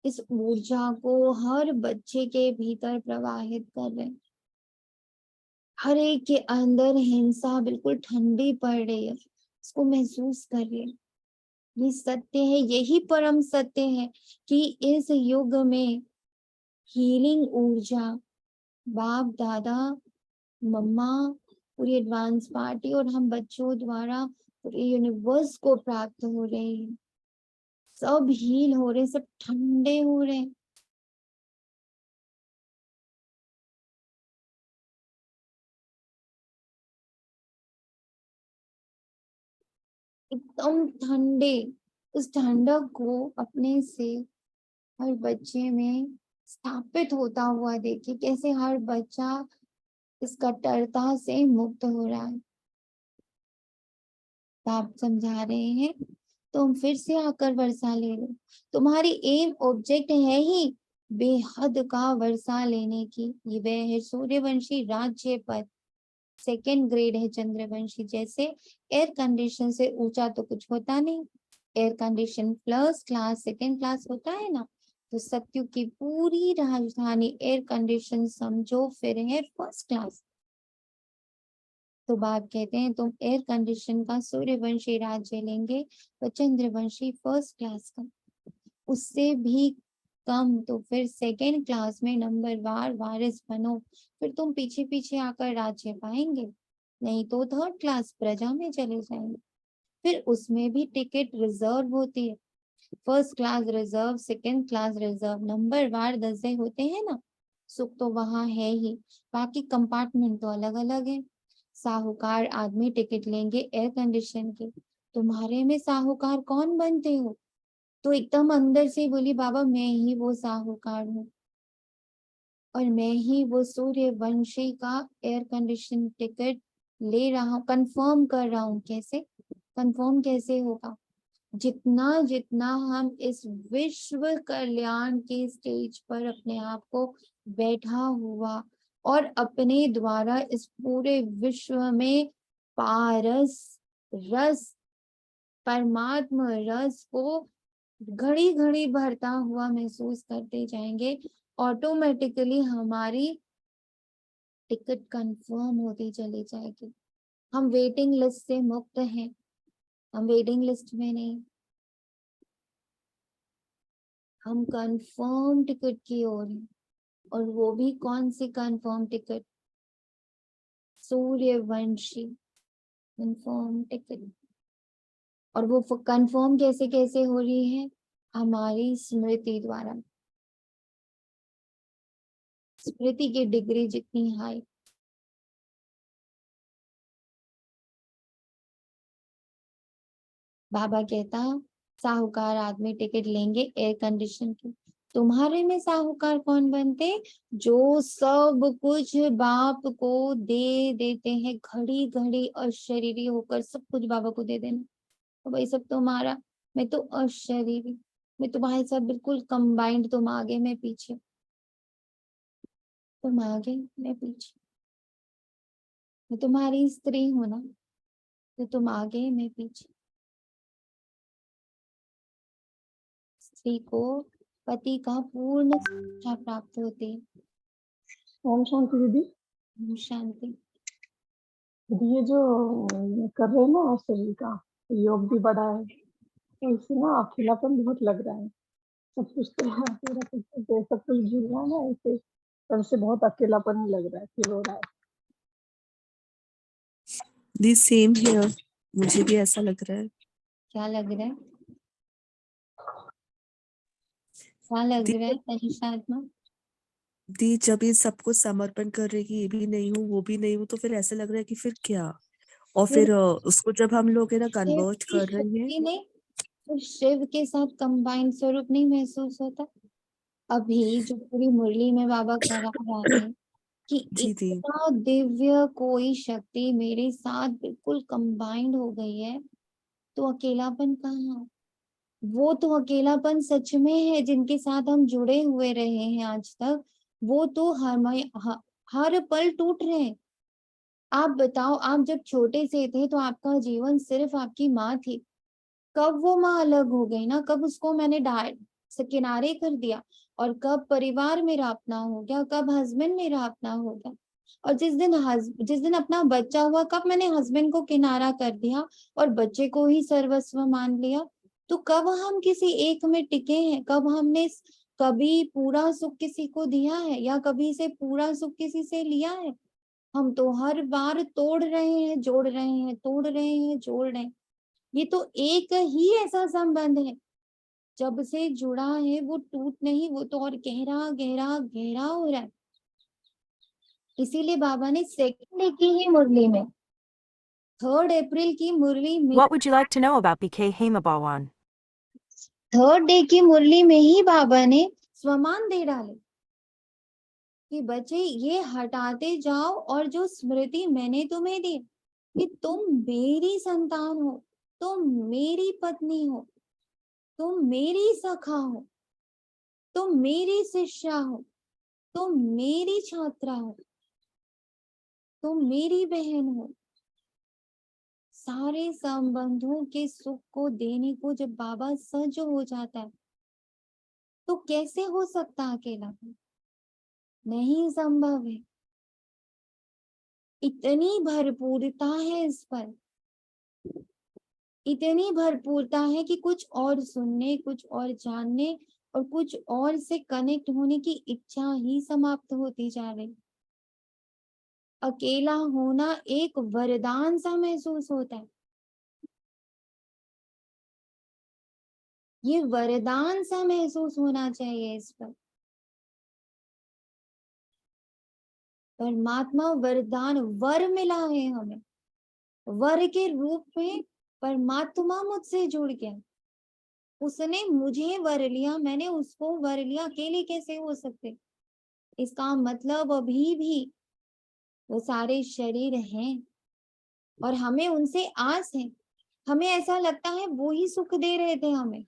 इस ऊर्जा को हर बच्चे के भीतर प्रवाहित कर रहे हैं। हर एक के अंदर हिंसा बिल्कुल ठंडी पड़ रही है, इसको महसूस करिए। ये सत्य है, यही परम सत्य है कि इस युग में हीलिंग ऊर्जा बाप दादा मम्मा पूरी एडवांस पार्टी और हम बच्चों द्वारा पूरे यूनिवर्स को प्राप्त हो रहे हैं। सब हील हो रहे, सब ठंडे हो रहे। एकदम ठंडे। उस ठंडक को अपने से हर बच्चे में स्थापित होता हुआ देखिए, कैसे हर बच्चा इस कट्टरता से मुक्त हो रहा है। तो आप समझा रहे हैं, तुम फिर से आकर वर्षा ले लो। तुम्हारी एम ऑब्जेक्ट है ही बेहद का वर्षा लेने की। ये वह है सूर्यवंशी राज्य पद, सेकेंड ग्रेड है चंद्रवंशी। जैसे एयर कंडीशन से ऊंचा तो कुछ होता नहीं। Air condition first class second class होता है ना, तो सत्युग की पूरी राजधानी एयर कंडीशन समझो फिर है फर्स्ट क्लास। तो बाप कहते हैं तुम एयर कंडीशन का सूर्यवंशी राज्य लेंगे तो चंद्रवंशी फर्स्ट क्लास का, उससे भी कम तो फिर सेकेंड क्लास में नंबर वारिस बनो, फिर तुम पीछे पीछे आकर राज्य पाएंगे। नहीं तो थर्ड क्लास प्रजा में चले जाएंगे। फिर उसमें भी टिकट रिजर्व होती है, first class reserve, second class reserve, number वार दर्जे होते हैं ना। सुख तो वहां है ही, बाकी कंपार्टमेंट तो अलग अलग है। साहूकार आदमी टिकट लेंगे एयर कंडीशन के। तुम्हारे में साहूकार कौन बनते हो? तो एकदम अंदर से बोली बाबा मैं ही वो साहूकार हूँ, और मैं ही वो सूर्यवंशी का एयर कंडीशन टिकट ले रहा हूँ, कंफर्म कर रहा हूँ। कैसे कंफर्म कैसे होगा? जितना जितना हम इस विश्व कल्याण के स्टेज पर अपने आप को बैठा हुआ और अपने द्वारा इस पूरे विश्व में पारस रस, परमात्मा रस को घड़ी घड़ी भरता हुआ महसूस करते जाएंगे, ऑटोमेटिकली हमारी टिकट कंफर्म होती चली जाएगी। हम वेटिंग लिस्ट से मुक्त हैं, हम वेटिंग लिस्ट में नहीं, हम कंफर्म टिकट की ओर हैं। और वो भी कौन सी confirm ticket? Suryavanshi confirm ticket. और वो कंफर्म कैसे कैसे हो रही है? हमारी स्मृति द्वारा। स्मृति की डिग्री जितनी हाई, बाबा कहता साहूकार आदमी टिकट लेंगे एयर कंडीशन की। तुम्हारे में साहूकार कौन बनते? जो सब कुछ बाप को दे देते हैं, घड़ी घड़ी अशरीरी होकर सब कुछ बाबा को दे देना। तो भाई सब तुम्हारा, मैं तो अशरीरी, मैं तुम्हारे साथ बिल्कुल कंबाइंड, तुम आगे मैं पीछे, तुम आगे मैं पीछे। मैं तुम्हारी स्त्री हूं ना, तो तुम आगे मैं पीछे। स्त्री को पति का पूर्ण शिक्षा प्राप्त होती है। ओम शांति दीदी। शांति। दीदी ये जो कर रहे हैं ना शरीर का योग भी बढ़ा है, तो इससे ना अकेलापन बहुत लग रहा है। सब कुछ तो पूरा सब कुछ भूल रहा है ना, इससे तब से बहुत अकेलापन लग रहा है, फील हो रहा है। दी सेम हियर, मुझे भी ऐसा लग रहा है। क्या लग रहा है? क्या लग रहा है तनिषात्मा? दी जब ये सब कुछ समर्पण कर रही कि ये भी नहीं हूँ वो भी नहीं हूँ, तो फिर ऐसा लग रहा है कि फिर क्या। और फिर फिर उसको जब हम लोग है ना शिव कन्वर्ट की कर रहे हैं। शक्ति नहीं, तो शिव के साथ कंबाइंड स्वरूप नहीं महसूस होता। अभी जो पूरी मुरली में बाबा करा रहा है कि जी दी। इतना दिव्य कोई शक्ति मेरे साथ बिल्कुल कंबाइंड हो गई है, तो अकेलापन कहाँ। वो तो अकेलापन सच में है जिनके साथ हम जुड़े हुए रहे हैं आज तक, वो तो हर पल टूट रहे हैं। आप बताओ, आप जब छोटे से थे तो आपका जीवन सिर्फ आपकी माँ थी। कब वो माँ अलग हो गई ना, कब उसको मैंने से किनारे कर दिया, और कब परिवार मेरा अपना हो गया, कब हस्बैंड मेरा अपना हो गया। और जिस दिन अपना बच्चा हुआ, कब मैंने हस्बैंड को किनारा कर दिया और बच्चे को ही सर्वस्व मान लिया। तो कब हम किसी एक में टिके हैं, कब हमने कभी पूरा सुख किसी को दिया है, या कभी से पूरा सुख किसी से लिया है। हम तो हर बार तोड़ रहे हैं, जोड़ रहे हैं, तोड़ रहे हैं, जोड़ रहे हैं। ये तो एक ही ऐसा संबंध है, जब से जुड़ा है वो टूट नहीं, वो तो और गहरा गहरा गहरा हो रहा है। इसीलिए बाबा ने सेकंड डे की ही मुरली में, 3 अप्रैल की मुरली में, What would you like to know about BK Hemabawan? 3rd day की मुरली में ही बाबा ने स्वमान दे डाले कि बच्चे ये हटाते जाओ, और जो स्मृति मैंने तुम्हें दी कि तुम मेरी संतान हो, तुम मेरी पत्नी हो, तुम मेरी सखा हो, तुम मेरी शिष्या हो, तुम मेरी छात्रा हो, तुम मेरी बहन हो। सारे संबंधों के सुख को देने को जब बाबा सज हो जाता है, तो कैसे हो सकता अकेलापन। नहीं संभव है। इतनी भरपूरता है इस पर, इतनी भरपूरता है कि कुछ और सुनने, कुछ और जानने और कुछ और से कनेक्ट होने की इच्छा ही समाप्त होती जा रही। अकेला होना एक वरदान सा महसूस होता है। ये वरदान सा महसूस होना चाहिए इस पर। परमात्मा वरदान, वर मिला है हमें, वर के रूप में परमात्मा मुझसे जुड़ गया। उसने मुझे वर लिया, मैंने उसको वर लिया, अकेले कैसे हो सकते। इसका मतलब अभी भी वो सारे शरीर हैं और हमें उनसे आस है। हमें ऐसा लगता है वो ही सुख दे रहे थे हमें,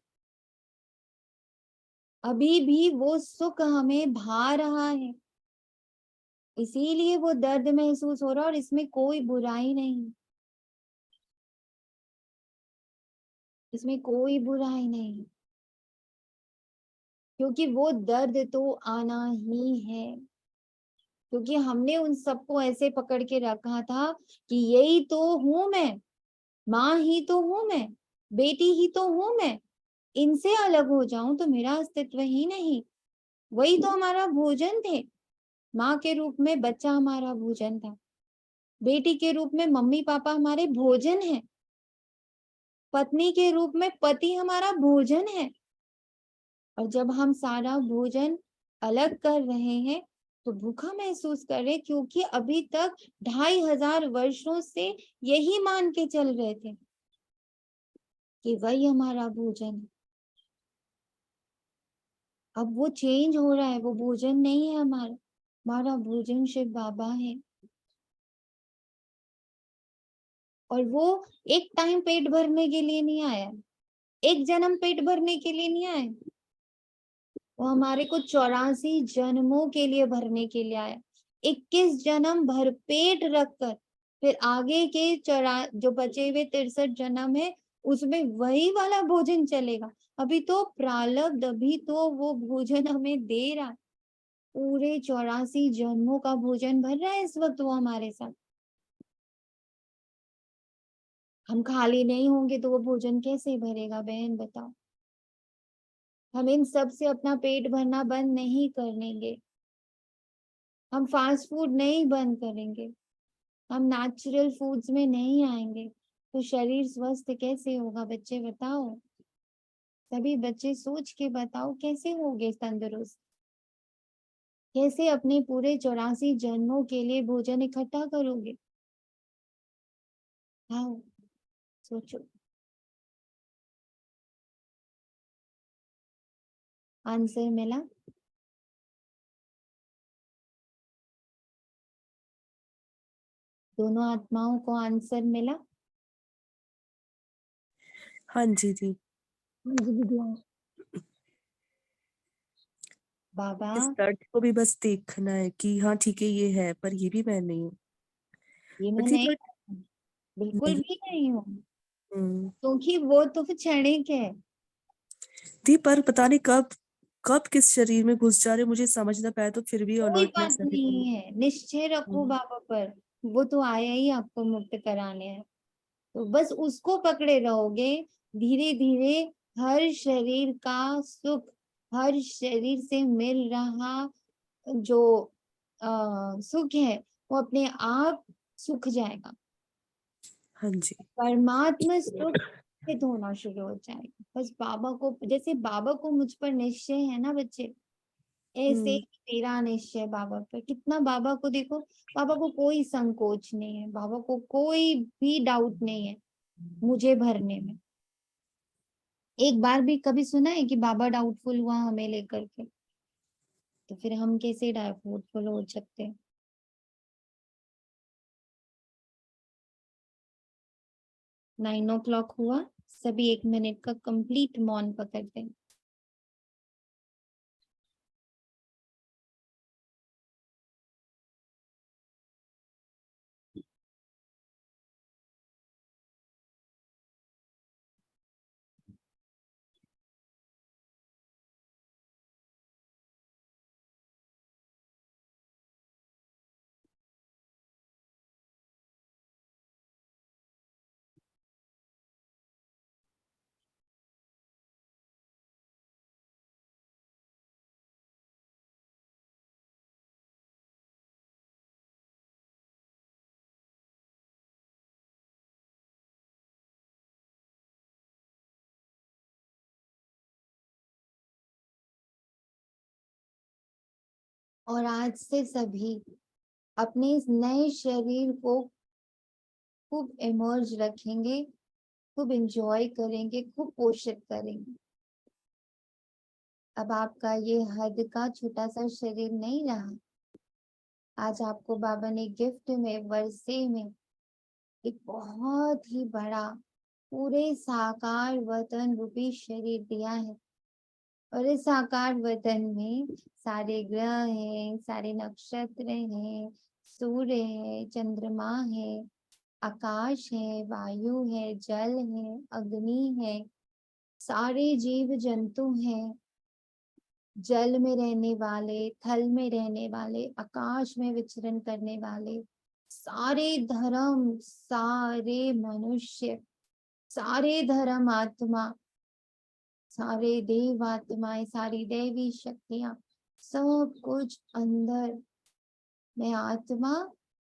अभी भी वो सुख हमें भा रहा है, इसीलिए वो दर्द महसूस हो रहा है। और इसमें कोई बुराई नहीं, इसमें कोई बुराई नहीं, क्योंकि वो दर्द तो आना ही है। क्योंकि हमने उन सबको ऐसे पकड़ के रखा था कि यही तो हूं मैं, माँ ही तो हूं मैं, बेटी ही तो हूं मैं, इनसे अलग हो जाऊं तो मेरा अस्तित्व ही नहीं। वही तो हमारा भोजन थे। माँ के रूप में बच्चा हमारा भोजन था, बेटी के रूप में मम्मी पापा हमारे भोजन है, पत्नी के रूप में पति हमारा भोजन है। और जब हम सारा भोजन अलग कर रहे हैं तो भूखा महसूस कर रहे, क्योंकि अभी तक 2500 वर्षों से यही मान के चल रहे थे कि वही हमारा भोजन है। अब वो चेंज हो रहा है, वो भोजन नहीं है हमारा, हमारा भोजन शिव बाबा है। और वो एक टाइम पेट भरने के लिए नहीं आया, एक जन्म पेट भरने के लिए नहीं आया, वो हमारे को 84 जन्मों के लिए भरने के लिए आया। 21 जन्म भर पेट रखकर फिर आगे के जो बचे हुए 63 जन्म है उसमें वही वाला भोजन चलेगा। अभी तो प्रारब्ध, अभी तो वो भोजन हमें दे रहा है। पूरे 84 जन्मों का भोजन भर रहा है इस वक्त वो हमारे साथ। हम खाली नहीं होंगे तो वो भोजन कैसे भरेगा बहन, बताओ। हम इन सब से अपना पेट भरना बंद नहीं करेंगे, हम फास्ट फूड नहीं बंद करेंगे, हम नेचुरल फूड्स में नहीं आएंगे, तो शरीर स्वस्थ कैसे होगा बच्चे, बताओ। सभी बच्चे सोच के बताओ कैसे होंगे तंदुरुस्त। कैसे अपने पूरे 84 जन्मों के लिए भोजन इकट्ठा करोगे? हाँ, सोचो। आंसर मिला? दोनों आत्माओं को आंसर मिला? हाँ जी दी। हाँ जी विद्या। बाबा इस दर्द को भी बस देखना है कि हाँ ठीक है ये है, पर ये भी मैं नहीं हूँ। ये मैं दी नहीं पर हूँ, बिल्कुल नहीं। भी नहीं हूँ, हम्म। क्योंकि वो तो क्षणिक है। दी पर पता नहीं कब कब किस शरीर में घुस जा रहे, मुझे समझ ना पाया, तो फिर भी कोई अलर्टनेस बात अभी भी। नहीं है, निश्चय रखो हम्म। बाबा पर। वो तो आया ही आपको मुक्त कराने है, तो बस उसको पकड़े रहोगे। धीरे धीरे हर शरीर का सुख, हर शरीर से मिल रहा जो सुख है, वो अपने आप सूख जाएगा। हाँ जी। परमात्मा सुख सिद्ध होना शुरू हो जाएगा। बस बाबा को, जैसे बाबा को मुझ पर निश्चय है ना बच्चे, ऐसे ही हम्म। तेरा निश्चय बाबा पर। कितना बाबा को देखो, बाबा को कोई संकोच नहीं है, बाबा को कोई भी डाउट नहीं है मुझे भरने में। एक बार भी कभी सुना है कि बाबा डाउटफुल हुआ हमें लेकर के? तो फिर हम कैसे डाउटफुल हो सकते हैं? 9 o'clock हुआ, सभी 1 मिनट का कंप्लीट मौन पकड़ते हैं। और आज से सभी अपने इस नए शरीर को खूब इमर्ज रखेंगे, खूब एंजॉय करेंगे, खूब पोषित करेंगे। अब आपका ये हद का छोटा सा शरीर नहीं रहा। आज आपको बाबा ने गिफ्ट में, वर्षे में एक बहुत ही बड़ा पूरे साकार वतन रूपी शरीर दिया है। और इस साकार वतन में सारे ग्रह हैं, सारे नक्षत्र हैं, सूर्य है, चंद्रमा है, आकाश है, वायु है, जल है, अग्नि है, सारे जीव जंतु हैं, जल में रहने वाले, थल में रहने वाले, आकाश में विचरण करने वाले, सारे धर्म, सारे मनुष्य, सारे धर्म आत्मा, सारे देव आत्माएं, सारी देवी शक्तियां, सब कुछ अंदर में आत्मा।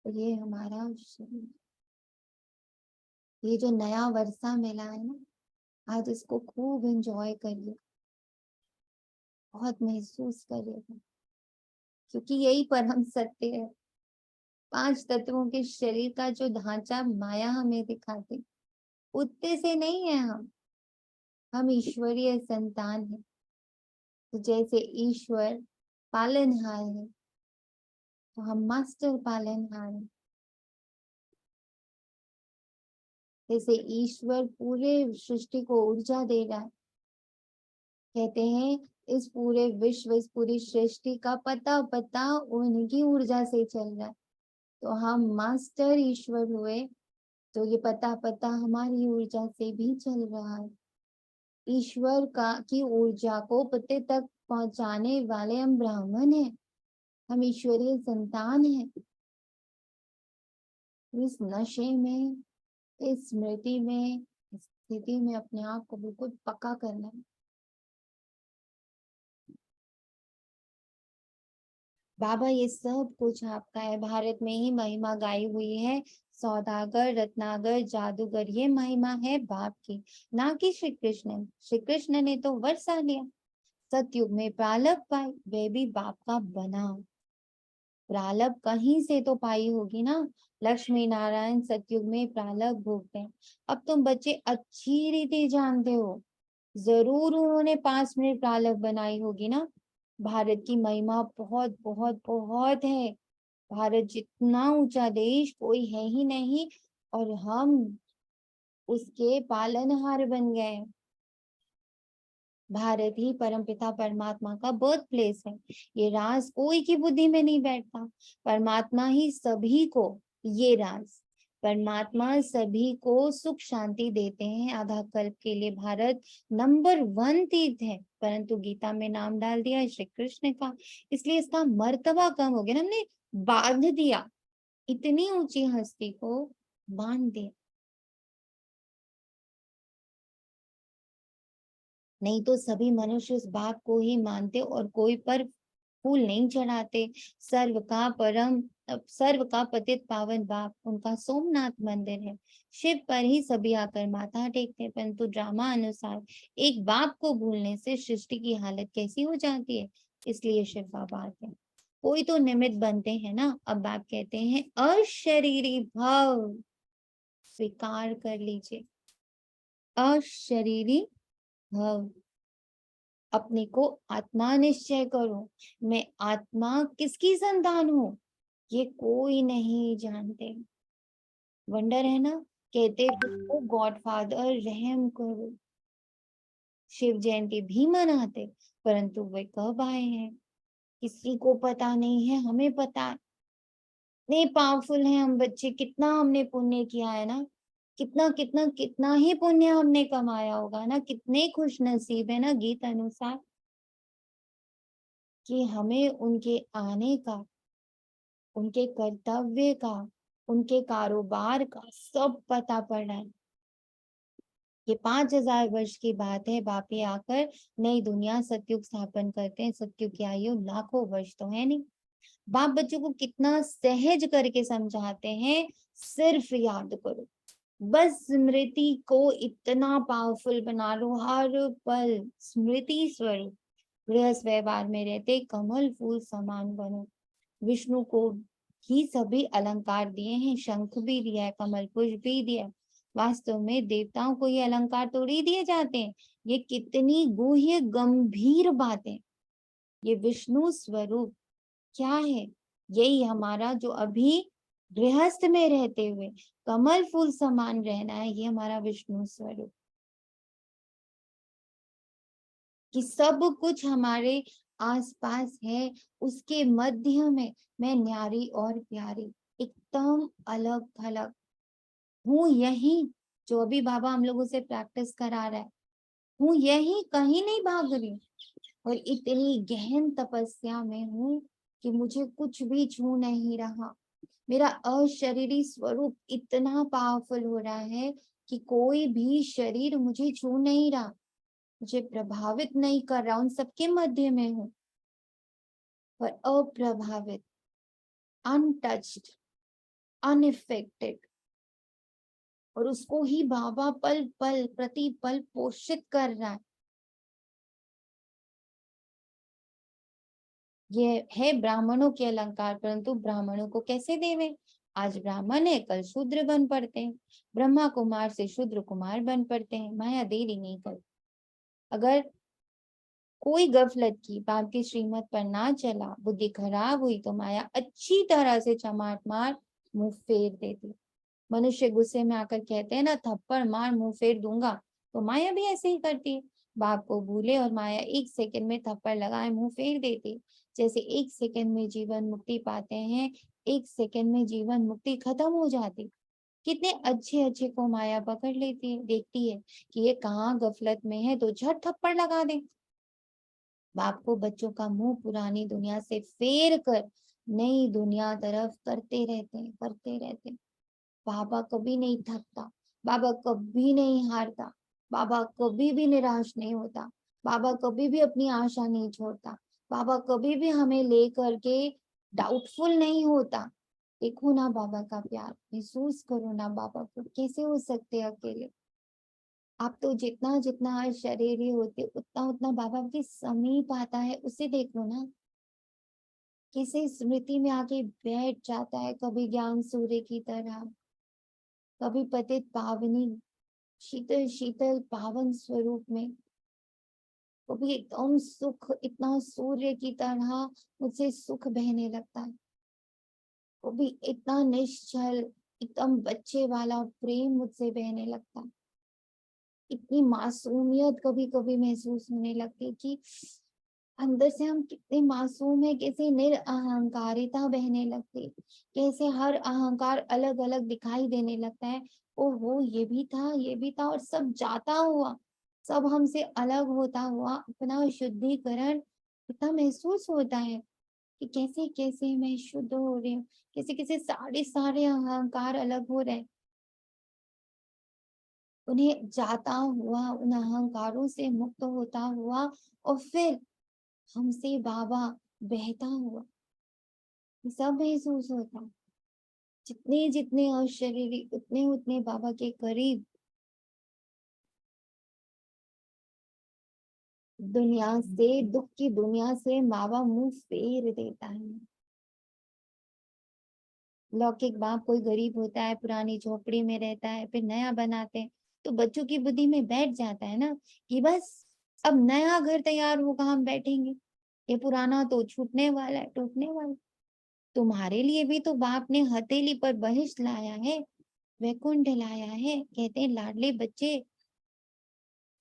और ये हमारा शरीर, ये जो नया वर्षा मिला है ना, आज इसको खूब एंजॉय करिए, बहुत महसूस करिएगा, क्योंकि यही परम सत्य है। 5 तत्वों के शरीर का जो ढांचा माया हमें दिखाती, उतने से नहीं है हम ईश्वरीय संतान हैं। तो जैसे ईश्वर पालनहार है, तो हम मास्टर पालनहार हैं। जैसे ईश्वर पूरे सृष्टि को ऊर्जा दे रहा है, कहते हैं इस पूरे विश्व, इस पूरी सृष्टि का पता उनकी ऊर्जा से चल रहा है। तो हम मास्टर ईश्वर हुए, तो ये पता हमारी ऊर्जा से भी चल रहा है। ईश्वर का की ऊर्जा को पते तक पहुंचाने वाले हम ब्राह्मण हैं, हम ईश्वरीय संतान हैं। इस नशे में, इस स्मृति में, इस स्थिति में अपने आप को बिल्कुल पक्का करना है। बाबा ये सब कुछ आपका है। भारत में ही महिमा गाई हुई है, सौदागर, रत्नागर, जादूगर, ये महिमा है बाप की, ना कि श्री कृष्ण। श्री कृष्ण ने तो वर्षा लिया, सतयुग में प्रालभ पाई, वे भी बाप का बना। प्रारब्ध कहीं से तो पाई होगी ना। लक्ष्मी नारायण सतयुग में प्रारब्ध भोगते हैं। अब तुम बच्चे अच्छी रीति जानते हो, जरूर उन्होंने 5 मिनट प्रारब्ध बनाई होगी ना। भारत की महिमा बहुत बहुत बहुत है। भारत जितना ऊंचा देश कोई है ही नहीं, और हम उसके पालनहार बन गए। भारत ही परमपिता परमात्मा का बर्थ प्लेस है। ये राज कोई की बुद्धि में नहीं बैठता। परमात्मा ही सभी को, ये राज, परमात्मा सभी को सुख शांति देते हैं। आधा कल्प के लिए भारत नंबर 1 तीर्थ है, परंतु गीता में नाम डाल दिया श्री कृष्ण का, इसलिए इसका मर्तबा कम हो गया ना। हमने बांध दिया, इतनी ऊंची हस्ती को बांध दिया। नहीं तो सभी मनुष्य उस बाप को ही मानते और कोई पर फूल नहीं चढ़ाते। सर्व का पतित पावन बाप उनका सोमनाथ मंदिर है। शिव पर ही सभी आकर माथा टेकते हैं, परंतु ड्रामा अनुसार एक बाप को भूलने से सृष्टि की हालत कैसी हो जाती है। इसलिए शिव बाबा आते हैं। कोई तो निमित्त बनते हैं ना। अब बाप कहते हैं अशरीरी भाव स्वीकार कर लीजिए। अशरीरी भाव, अपने को आत्मा निश्चय करो। मैं आत्मा किसकी संतान हूँ ये कोई नहीं जानते। वंडर है ना। कहते हो गॉड फादर रहम करो। शिव जयंती भी मनाते, परंतु वे कब आए हैं किसी को पता नहीं है, हमें पता है। इतने पावरफुल हैं हम बच्चे, कितना हमने पुण्य किया है ना। कितना कितना कितना ही पुण्य हमने कमाया होगा ना। कितने खुश नसीब है ना गीत अनुसार कि हमें उनके आने का, उनके कर्तव्य का, उनके कारोबार का सब पता पड़ा है। ये 5000 वर्ष की बात है। बापी आकर नई दुनिया सतयुग स्थापन करते हैं। सतयुग की आयु लाखों वर्ष तो है नहीं। बाप बच्चों को कितना सहज करके समझाते हैं, सिर्फ याद करो। बस स्मृति को इतना पावरफुल बना लो, हर पल स्मृति स्वरूप। गृहस्थ व्यवहार में रहते कमल फूल समान बनो। विष्णु को ही सभी अलंकार दिए हैं, शंख भी दिया है, कमल पुष्प भी दिया है। वास्तव में देवताओं को ये अलंकार थोड़ी दिए जाते हैं। ये कितनी गुह्य गंभीर बातें। ये विष्णु स्वरूप क्या है, यही हमारा जो अभी गृहस्थ में रहते हुए कमल फूल समान रहना है, ये हमारा विष्णु स्वरूप। कि सब कुछ हमारे आसपास है, उसके मध्य में मैं न्यारी और प्यारी, एकदम अलग थलग हूँ। यही जो अभी बाबा हम लोगों से प्रैक्टिस करा रहा है, हूँ यही, कहीं नहीं भाग रही। और इतनी गहन तपस्या में हूँ कि मुझे कुछ भी छू नहीं रहा। मेरा अशरीरी स्वरूप इतना पावरफुल हो रहा है कि कोई भी शरीर मुझे छू नहीं रहा, मुझे प्रभावित नहीं कर रहा। उन सबके मध्य में हूँ, पर अप्रभावित, अनटच्ड, अनइफेक्टेड। और उसको ही बाबा पल पल प्रति पल पोषित कर रहा है। ये है ब्राह्मणों के अलंकार, परंतु ब्राह्मणों को कैसे देवे। आज ब्राह्मण है, कल शूद्र बन पड़ते हैं। ब्रह्मा कुमार से शूद्र कुमार बन पड़ते हैं। माया देरी नहीं कर। अगर कोई गफलत की, बाप की श्रीमत पर ना चला, बुद्धि खराब हुई, तो माया अच्छी तरह से चमाट मार मुंह फेर देती। मनुष्य गुस्से में आकर कहते हैं ना, थप्पड़ मार मुंह फेर दूंगा, तो माया भी ऐसे ही करती है। बाप को भूले और माया 1 सेकंड में थप्पड़ लगाए मुंह फेर देती। जैसे 1 सेकंड में जीवन मुक्ति पाते हैं, 1 सेकंड में जीवन मुक्ति खत्म हो जाती। कितने अच्छे अच्छे को माया पकड़ लेती है, देखती है कि ये कहाँ गफलत में है, तो झट थप्पड़ लगा दे। बाप को बच्चों का मुंह पुरानी दुनिया से फेर कर नई दुनिया तरफ करते रहते हैं, करते रहते हैं। बाबा कभी नहीं थकता, बाबा कभी नहीं हारता, बाबा कभी भी निराश नहीं होता, बाबा कभी भी अपनी आशा नहीं छोड़ता, बाबा कभी भी हमें लेकर के डाउटफुल नहीं होता। देखो ना बाबा का प्यार, महसूस करो ना बाबा को। कैसे हो सकते अकेले। आप तो जितना जितना शरीरी होते उतना उतना बाबा के समीप आता है, उसे देख लो ना। किसी स्मृति में आके बैठ जाता है, कभी ज्ञान सूर्य की तरह, कभी पतित पावनी शीतल शीतल पावन स्वरूप में, कभी एकदम सुख इतना सूर्य की तरह मुझसे सुख बहने लगता है, कभी इतना निश्चल एकदम बच्चे वाला प्रेम मुझसे बहने लगता है, इतनी मासूमियत कभी कभी महसूस होने लगती है कि अंदर से हम कितने मासूम है, कैसे निरअहंकारिता बहने लगती, कैसे हर अहंकार अलग अलग दिखाई देने लगता है। ओहो, ये भी था, ये भी था, और सब जाता हुआ, सब हमसे अलग होता हुआ अपना शुद्धिकरण इतना महसूस होता है कि कैसे कैसे मैं शुद्ध हो रही हूँ, कैसे कैसे सारे सारे अहंकार अलग हो रहे हैं, उन्हें जाता हुआ, उन अहंकारों से मुक्त होता हुआ, और फिर हमसे बाबा बहता हुआ, ये सब महसूस होता है। जितने जितने अशरीरी उतने उतने बाबा के करीब, दुनिया से, दुख की दुनिया से बाबा मुंह फेर देता है। लौकिक बाप कोई गरीब होता है, पुरानी झोपड़ी में रहता है, फिर नया बनाते हैं, तो बच्चों की बुद्धि में बैठ जाता है ना कि बस अब नया घर तैयार होगा, हम बैठेंगे, ये पुराना तो छूटने वाला है, टूटने वाला है। तुम्हारे लिए भी तो बाप ने हथेली पर बहिष्ठ लाया है, वैकुंठ लाया है। कहते हैं लाडले बच्चे,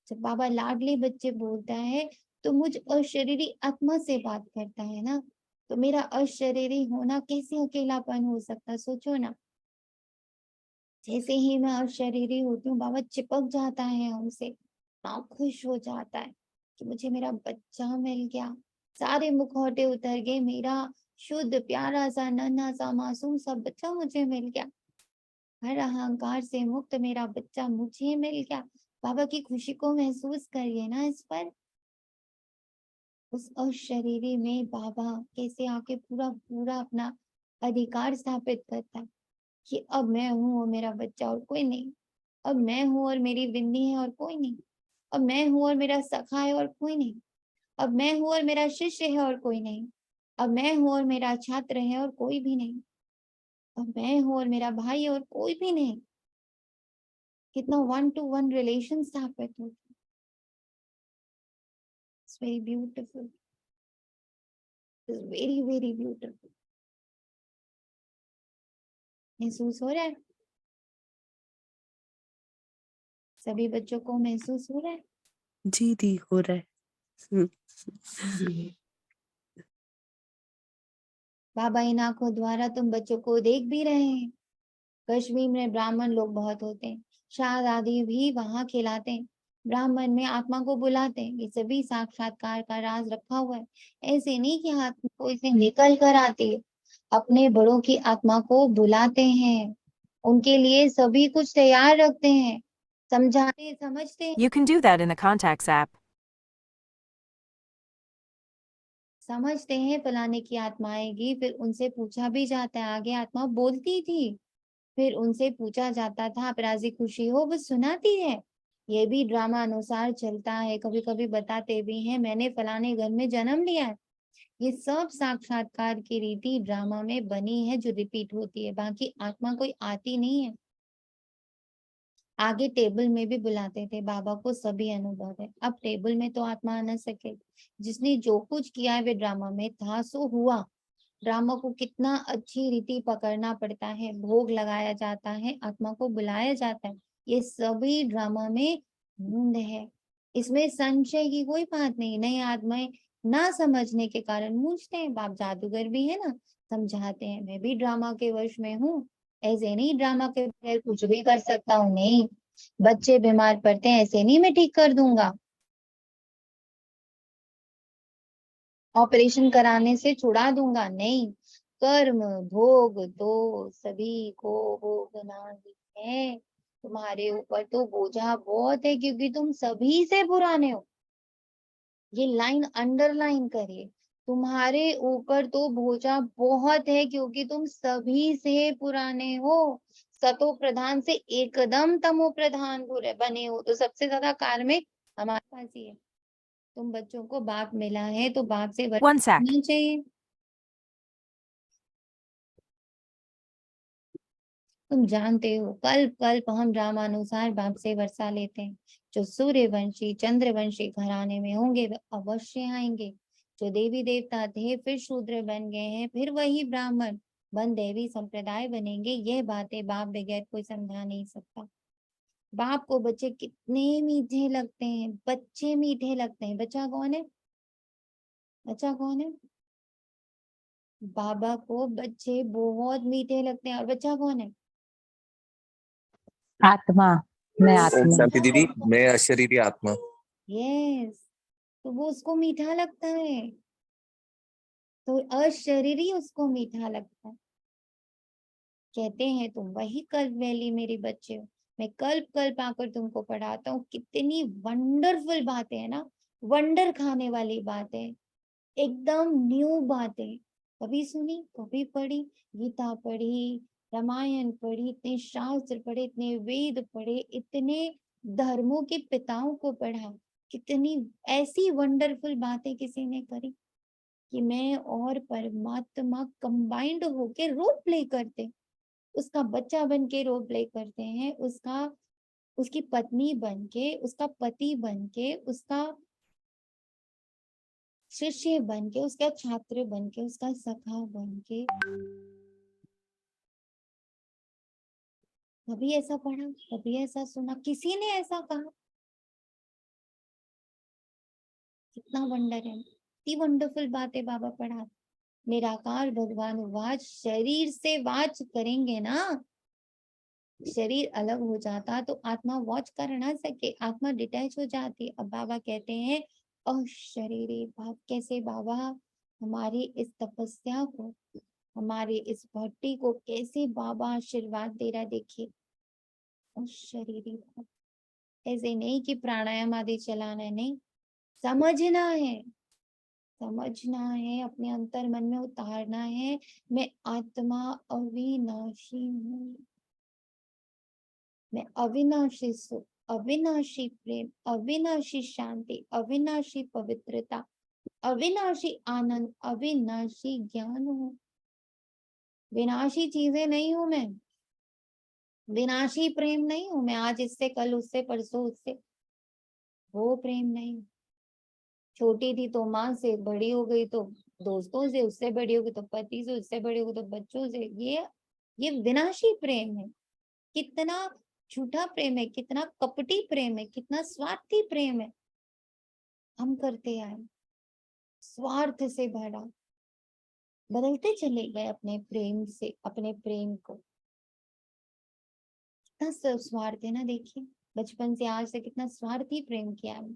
जब बाबा लाडले बच्चे बोलता है तो मुझ अशरीरी आत्मा से बात करता है ना, तो मेरा अशरीरी होना कैसे अकेलापन हो सकता, सोचो ना। जैसे ही मैं अशरीरी होती हूँ, बाबा चिपक जाता है हमसे, ना खुश हो जाता है कि मुझे मेरा बच्चा मिल गया, सारे मुखौटे उतर गए, मेरा शुद्ध प्यारा सा नन्हा सा मासूम सा बच्चा मुझे मिल गया, हर अहंकार से मुक्त मेरा बच्चा मुझे मिल गया। बाबा की खुशी को महसूस करिए ना इस पर। उस अशरीरी में बाबा कैसे आके पूरा पूरा अपना अधिकार स्थापित करता है कि अब मैं हूँ और मेरा बच्चा और कोई नहीं, अब मैं हूँ और मेरी बिंदी है और कोई नहीं, अब मैं हूँ और मेरा सखा है और कोई नहीं, अब मैं हूँ और मेरा शिष्य है और कोई नहीं, अब मैं हूँ और मेरा छात्र है और कोई भी नहीं, अब मैं हूँ और मेरा भाई है और कोई भी नहीं। कितना 1-to-1 रिलेशन स्थापित होता है। It's very beautiful, it's very very beautiful. महसूस हो रहा है? सभी बच्चों को महसूस हो रहा है? जी दी, हो रहा है। हम्म, बाबा इन आंखों द्वारा तुम बच्चों को देख भी रहे हैं। कश्मीर में ब्राह्मण लोग बहुत होते हैं, शाद आदि भी वहां खिलाते हैं, ब्राह्मण में आत्मा को बुलाते हैं, ये सभी साक्षात्कार का राज रखा हुआ है। ऐसे नहीं कि आत्मा को इसे निकल कर आती है, अपने बड़ों की आत्मा को बुलाते हैं, उनके लिए सभी कुछ तैयार रखते हैं, समझाते समझते हैं, You can do that in the Contacts app. समझते हैं फलाने की आत्मा आएगी, फिर उनसे पूछा भी जाता है, आगे आत्मा बोलती थी, फिर उनसे पूछा जाता था आप राजी खुशी हो, वो सुनाती है। ये भी ड्रामा अनुसार चलता है, कभी कभी बताते भी हैं मैंने फलाने घर में जन्म लिया है। ये सब साक्षात्कार की रीति ड्रामा में बनी है जो रिपीट होती है, बाकी आत्मा कोई आती नहीं है। आगे टेबल में भी बुलाते थे बाबा को, सभी अनुभव है। अब टेबल में तो आत्मा आ न सके, जिसने जो कुछ किया है वे ड्रामा में था सो हुआ। ड्रामा को कितना अच्छी रीति पकड़ना पड़ता है, भोग लगाया जाता है, आत्मा को बुलाया जाता है, ये सभी ड्रामा में मूंद है। इसमें संशय की कोई बात नहीं। नई आत्माएं ना समझने के कारण मूंझते हैं, बाप जादूगर भी है ना, समझाते हैं मैं भी ड्रामा के वश में हूँ, ऐसे नहीं ड्रामा के बगैर कुछ भी कर सकता हूँ, नहीं। बच्चे बीमार पड़ते हैं, ऐसे नहीं मैं ठीक कर दूंगा, ऑपरेशन कराने से छुड़ा दूंगा, नहीं। कर्म भोग तो सभी को भोगना ही है। तुम्हारे ऊपर तो बोझा बहुत है क्योंकि तुम सभी से पुराने हो। ये लाइन अंडरलाइन करिए, तुम्हारे ऊपर तो बोझा बहुत है क्योंकि तुम सभी से पुराने हो। सतो प्रधान से एकदम तमो प्रधान बने हो, तो सबसे ज्यादा कार्मिक हमारे पास ही है। तुम बच्चों को बाप मिला है तो बाप से One sec. वर्तना चाहिए। तुम जानते हो कल्प कल्प हम रामानुसार बाप से वर्षा लेते हैं। जो सूर्यवंशी चंद्रवंशी घराने में होंगे वे अवश्य आएंगे। जो देवी देवता थे फिर शूद्र बन गए हैं, फिर वही ब्राह्मण बन देवी संप्रदाय बनेंगे। यह बातें बाप बगैर कोई समझा नहीं सकता। बाप को बच्चे कितने मीठे लगते हैं, बच्चे मीठे लगते हैं। बच्चा कौन है? बच्चा कौन है? बाबा को बच्चे बहुत मीठे लगते हैं। और बच्चा कौन है? आत्मा। मैं ओम आत्मा। शांति दीदी, मैं अशरीरी आत्मा। यस, तो वो उसको मीठा लगता है, तो अशरीरी उसको मीठा लगता है। कहते हैं तुम वही कल्प वैली मेरे बच्चे हो। मैं कल्प कल्प आकर तुमको पढ़ाता हूँ। कितनी वंडरफुल बातें है ना, वंडर खाने वाली बातें, एकदम न्यू बातें। कभी सुनी, कभी पढ़ी, गीता पढ़ी, रामायण पढ़ी, इतने शास्त्र पढ़े, इतने वेद पढ़े, इतने धर्मों के पिताओं को पढ़ा। कितनी ऐसी वंडरफुल बातें किसी ने करी कि मैं और परमात्मा कंबाइंड होके रोल प्ले करते, उसका बच्चा बन के रोल प्ले करते हैं, उसकी पत्नी बन के, उसका पति बन के, उसका शिष्य बन के, उसका छात्र बन के, उसका सखा बन के। कभी ऐसा पढ़ा, कभी ऐसा सुना, किसी ने ऐसा कहा? कितना वंडर है, इतनी वंडरफुल बातें बाबा पढ़ा। निराकार भगवान वाच, शरीर से वाच करेंगे ना, शरीर अलग हो जाता तो आत्मा वॉच कर ना सके, आत्मा डिटैच हो जाती। अब बाबा कहते हैं अशरीरी भाव। कैसे बाबा हमारी इस तपस्या को, हमारी इस भक्ति को कैसे बाबा आशीर्वाद दे रहा, देखिए। अशरीरी भाव, ऐसे नहीं कि प्राणायाम आदि चलाना है, नहीं, समझना है, समझना है, अपने अंतर मन में उतारना है। मैं आत्मा अविनाशी हूँ, मैं अविनाशी सुख, अविनाशी प्रेम, अविनाशी शांति, अविनाशी पवित्रता, अविनाशी आनंद, अविनाशी ज्ञान हूँ। विनाशी चीजें नहीं हूं मैं, विनाशी प्रेम नहीं हूं मैं। आज इससे, कल उससे, परसों उससे, वो प्रेम नहीं। छोटी थी तो माँ से, बड़ी हो गई तो दोस्तों से, उससे बड़ी हो गई तो पति से, उससे बड़ी हो गई तो बच्चों से। ये विनाशी प्रेम है। कितना झूठा प्रेम है, कितना कपटी प्रेम है, कितना स्वार्थी प्रेम है हम करते आए, स्वार्थ से भरा। बदलते चले गए अपने प्रेम से, अपने प्रेम को। कितना स्वार्थ है ना, देखिए बचपन से आज से कितना स्वार्थी प्रेम किया है।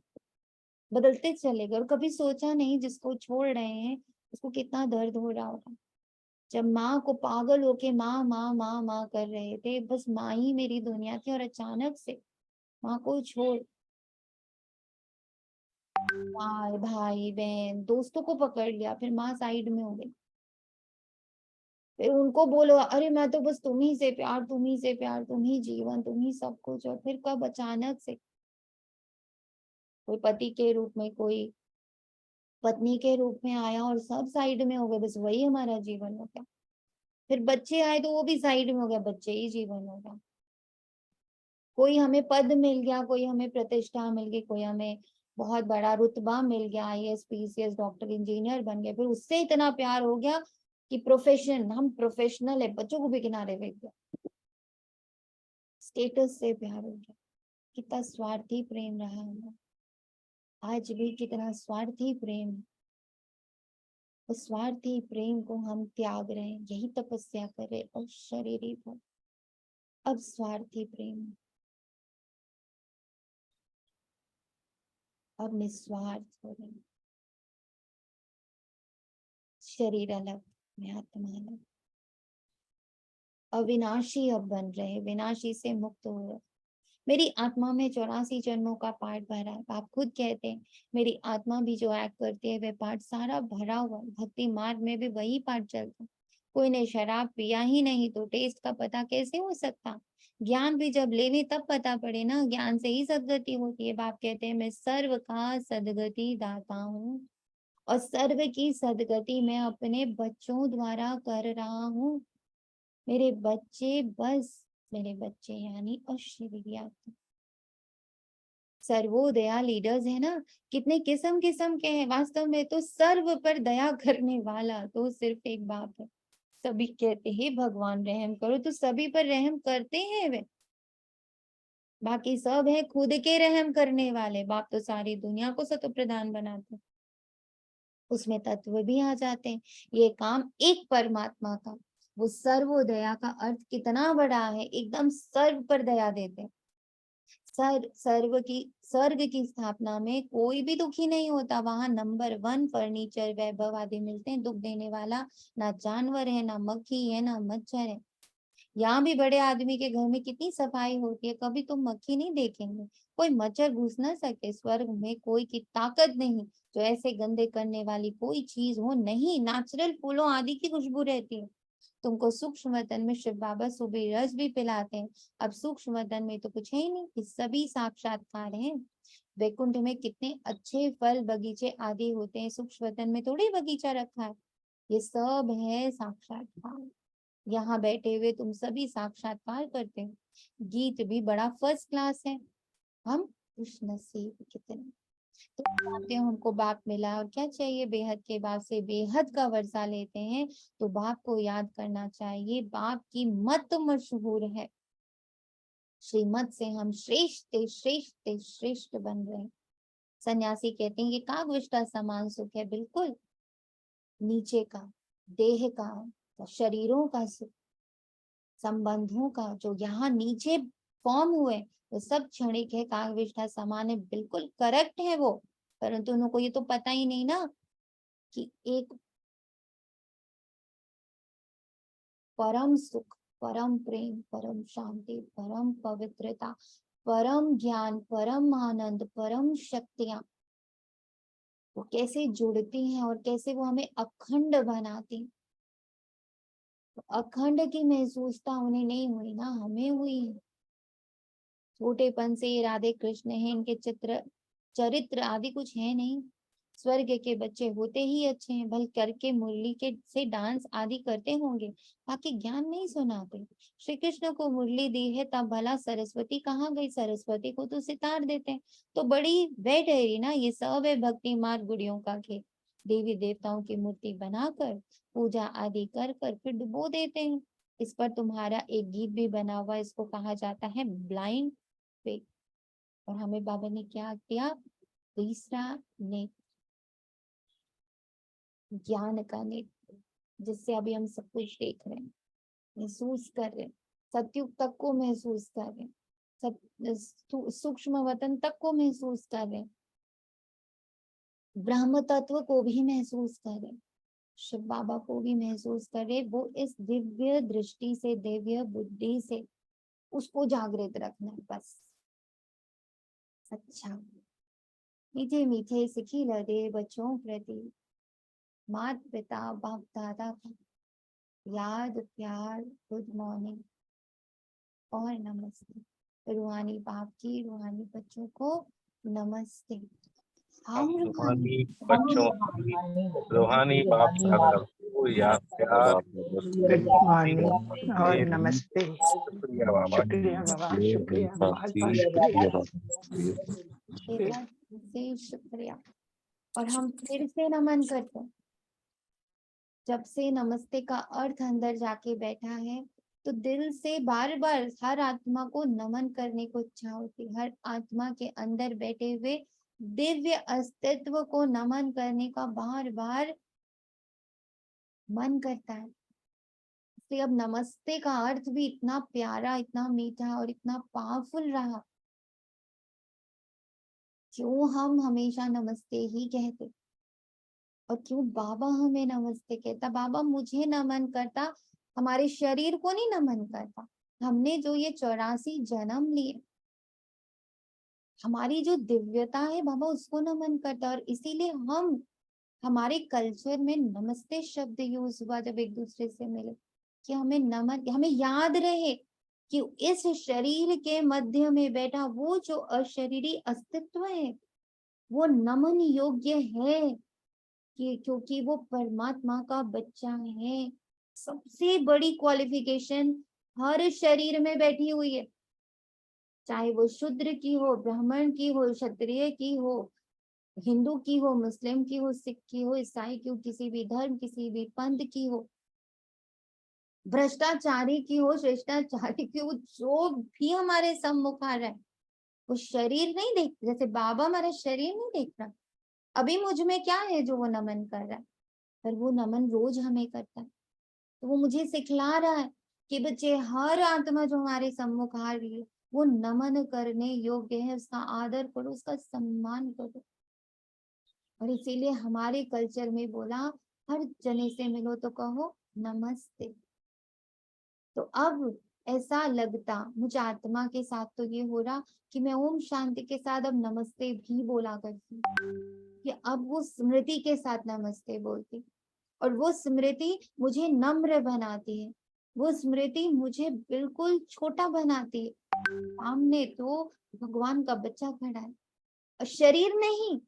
बदलते चले गए और कभी सोचा नहीं जिसको छोड़ रहे हैं उसको कितना दर्द हो रहा होगा। जब माँ को पागल होके माँ माँ माँ माँ कर रहे थे, बस माँ ही मेरी दुनिया थी, और अचानक से माँ को छोड़, भाई भाई बहन दोस्तों को पकड़ लिया, फिर माँ साइड में हो गई। फिर उनको बोलो अरे मैं तो बस तुम ही से प्यार, तुम ही से प्यार, तुम ही जीवन, तुम ही सब कुछ। और फिर कब अचानक से कोई पति के रूप में, कोई पत्नी के रूप में आया और सब साइड में हो गए, बस वही हमारा जीवन हो गया। फिर बच्चे आए तो वो भी साइड में हो गया, बच्चे ही जीवन हो गया। कोई हमें पद मिल गया, कोई हमें प्रतिष्ठा मिल गई, कोई हमें बहुत बड़ा रुतबा मिल गया, IAS PCS डॉक्टर इंजीनियर बन गए, फिर उससे इतना प्यार हो गया कि प्रोफेशन, हम प्रोफेशनल है, बच्चों को भी किनारे फेंक दिया। स्टेटस से प्यार हो गया। कितना स्वार्थी प्रेम रहा है, आज भी कितना स्वार्थी प्रेम। उस स्वार्थी प्रेम को हम त्याग रहे हैं, यही तपस्या कर रहे और शरीरी पर। अब स्वार्थी प्रेम, अब निस्वार्थ हो रहे। शरीर अलग, मैं आत्मा अलग। अविनाशी अब बन रहे, विनाशी से मुक्त हो रहे। मेरी आत्मा में 84 जन्मों का पाठ भरा है। आप खुद कहते हैं मेरी आत्मा भी जो एक्ट करती है वह पाठ सारा भरा हुआ। भक्ति मार्ग में भी वही पाठ चलता है। कोई ने शराब पिया ही नहीं तो टेस्ट का पता कैसे हो सकता? ज्ञान भी जब लेवे तब पता पड़े ना, ज्ञान से ही सदगति होती है। बाप कहते हैं मैं सर्व का सदगति दाता हूँ, और सर्व की सदगति मैं अपने बच्चों द्वारा कर रहा हूँ। मेरे बच्चे बस मेरे बच्चे यानी अशरीरी आत्मा। सर्वोदया लीडर्स है ना, कितने किस्म किस्म के हैं। वास्तव में तो सर्व पर दया करने वाला तो सिर्फ एक बाप है। सभी कहते हैं भगवान रहम करो, तो सभी पर रहम करते हैं वे। बाकी सब है खुद के रहम करने वाले। बाप तो सारी दुनिया को सतो प्रधान बनाते, उसमें तत्व भी आ जाते हैं। ये काम एक परमात्मा का, वो सर्वोदया का अर्थ कितना बड़ा है, एकदम सर्व पर दया देते हैं। सर्ग की स्थापना में कोई भी दुखी नहीं होता। वहां नंबर 1 फर्नीचर वैभव आदि मिलते हैं। दुख देने वाला ना जानवर है, ना मक्खी है, ना मच्छर है। यहाँ भी बड़े आदमी के घर में कितनी सफाई होती है, कभी तुम मक्खी नहीं देखेंगे, कोई मच्छर घुस ना सके। स्वर्ग में कोई की ताकत नहीं जो ऐसे गंदे करने वाली कोई चीज हो। नहीं, नेचुरल फूलों आदि की खुशबू रहती है। तुमको सूक्ष्म वतन में शिव बाबा सुबह रस भी पिलाते हैं। अब सूक्ष्म वतन में तो कुछ है ही नहीं, ये सभी साक्षात्कार हैं। वैकुंठ में कितने अच्छे फल बगीचे आदि होते हैं, सूक्ष्म वतन में थोड़ी बगीचा रखा है। ये सब है साक्षात्कार। यहाँ बैठे हुए तुम सभी साक्षात्कार करते हो। गीत भी बड़ा फर्स्ट क्लास है। हम खुश नसीब कितने, तो जानते हो हमको बाप मिला और क्या चाहिए। बेहद के बाप से बेहद का वर्षा लेते हैं, तो बाप को याद करना चाहिए। बाप की मत मशहूर है, श्रीमत से हम श्रेष्ठ श्रेष्ठ श्रेष्ठ बन रहे हैं। सन्यासी कहते हैं ये कागविष्टा समान सुख है। बिल्कुल नीचे का, देह का, शरीरों का सुख, संबंधों का जो यहाँ नीचे फॉर्म हुए, वो सब क्षणिक है, कागविष्ठा समान है। बिल्कुल करेक्ट है वो, परंतु उनको ये तो पता ही नहीं ना कि एक परम सुख, परम प्रेम, परम शांति, परम पवित्रता, परम ज्ञान, परम आनंद, परम शक्तियां वो कैसे जुड़ती हैं और कैसे वो हमें अखंड बनाती। तो अखंड की महसूसता उन्हें नहीं हुई ना, हमें हुई है। छोटेपन से ये राधे कृष्ण है, इनके चरित्र आदि कुछ है नहीं। स्वर्ग के बच्चे होते ही अच्छे हैं, भल करके मुरली के से डांस आदि करते होंगे, बाकी ज्ञान नहीं सुनाते। श्री कृष्ण को मुरली दी है, तब भला सरस्वती कहाँ गई। सरस्वती को तो सितार देते हैं। तो बड़ी वे ठहरी ना, ये सब है भक्ति मार्ग गुड़ियों का खेल। देवी देवताओं की मूर्ति बनाकर पूजा आदि कर फिर डुबो देते हैं। इस पर तुम्हारा एक गीत भी बना हुआ, इसको कहा जाता है ब्लाइंड फेथ। और हमें बाबा ने क्या किया, तीसरा नेत्र, ज्ञान का नेत्र, जिससे अभी हम सब कुछ देख रहे हैं, महसूस कर रहे हैं, सतयुग तक को महसूस कर रहे हैं, सूक्ष्म वतन तक को महसूस कर रहे हैं, ब्रह्म तत्व को भी महसूस कर रहे हैं, शिव बाबा को भी महसूस कर रहे। वो इस दिव्य दृष्टि से, दिव्य बुद्धि से उसको जागृत रखना है बस। अच्छा, मीठे मीठे सिखी लदे बच्चों प्रति माता पिता बाप दादा का याद, प्यार, गुड मॉर्निंग और नमस्ते। रूहानी बाप की रूहानी बच्चों को नमस्ते। हम रूहानी हम बच्चों की रूहानी बाप दादा को याद प्यार। गुड मॉर्निंग और नमस्ते। शुक्रिया बाबा। शुक्रिया बाबा, शुक्रिया, बहुत बहुत शुक्रिया। बेहद से शुक्रिया। और हम फिर से नमन करते हैं। जब से नमस्ते का अर्थ अंदर जाके बैठा है, तो दिल से बार बार हर आत्मा को नमन करने को इच्छा होती है। हर आत्मा के अंदर बैठे हुए दिव्य अस्तित्व को नमन करने का बार बार मन करता है। इसलिए अब नमस्ते का अर्थ भी इतना प्यारा, इतना मीठा और इतना पावरफुल रहा। क्यों हम हमेशा नमस्ते ही कहते, और क्यों बाबा हमें नमस्ते कहता। बाबा मुझे नमन करता, हमारे शरीर को नहीं नमन करता। हमने जो ये 84 जन्म लिए, हमारी जो दिव्यता है बाबा उसको नमन करता। और इसीलिए हम, हमारे कल्चर में नमस्ते शब्द यूज हुआ जब एक दूसरे से मिले, कि हमें नमन, हमें याद रहे कि इस शरीर के मध्य में बैठा वो जो अशरीरी अस्तित्व है वो नमन योग्य है, कि क्योंकि वो परमात्मा का बच्चा है। सबसे बड़ी क्वालिफिकेशन हर शरीर में बैठी हुई है, चाहे वो शूद्र की हो, ब्राह्मण की हो, क्षत्रिय की हो, हिंदू की हो, मुस्लिम की हो, सिख की हो, ईसाई की हो, किसी भी धर्म, किसी भी पंथ की हो, भ्रष्टाचारी की हो, श्रेष्ठाचारी की हो, जो भी हमारे सम्मुख आ रहा है, वो शरीर नहीं देख, जैसे बाबा हमारा शरीर नहीं देख रहा, अभी मुझ में क्या है जो वो नमन कर रहा है, पर वो नमन रोज हमें करता है। तो वो मुझे सिखला रहा है कि बच्चे, हर आत्मा जो हमारे सम्मुख आ रही है वो नमन करने योग्य है, उसका आदर करो, उसका सम्मान करो। और इसीलिए हमारे कल्चर में बोला, हर जने से मिलो तो कहो नमस्ते। तो अब ऐसा लगता मुझे आत्मा के साथ तो ये हो रहा कि मैं ओम शांति के साथ अब नमस्ते भी बोला करती, कि अब वो स्मृति के साथ नमस्ते बोलती, और वो स्मृति मुझे नम्र बनाती है, वो स्मृति मुझे बिल्कुल छोटा बनाती है। सामने तो भगवान का बच्चा खड़ा है, और शरीर नहीं,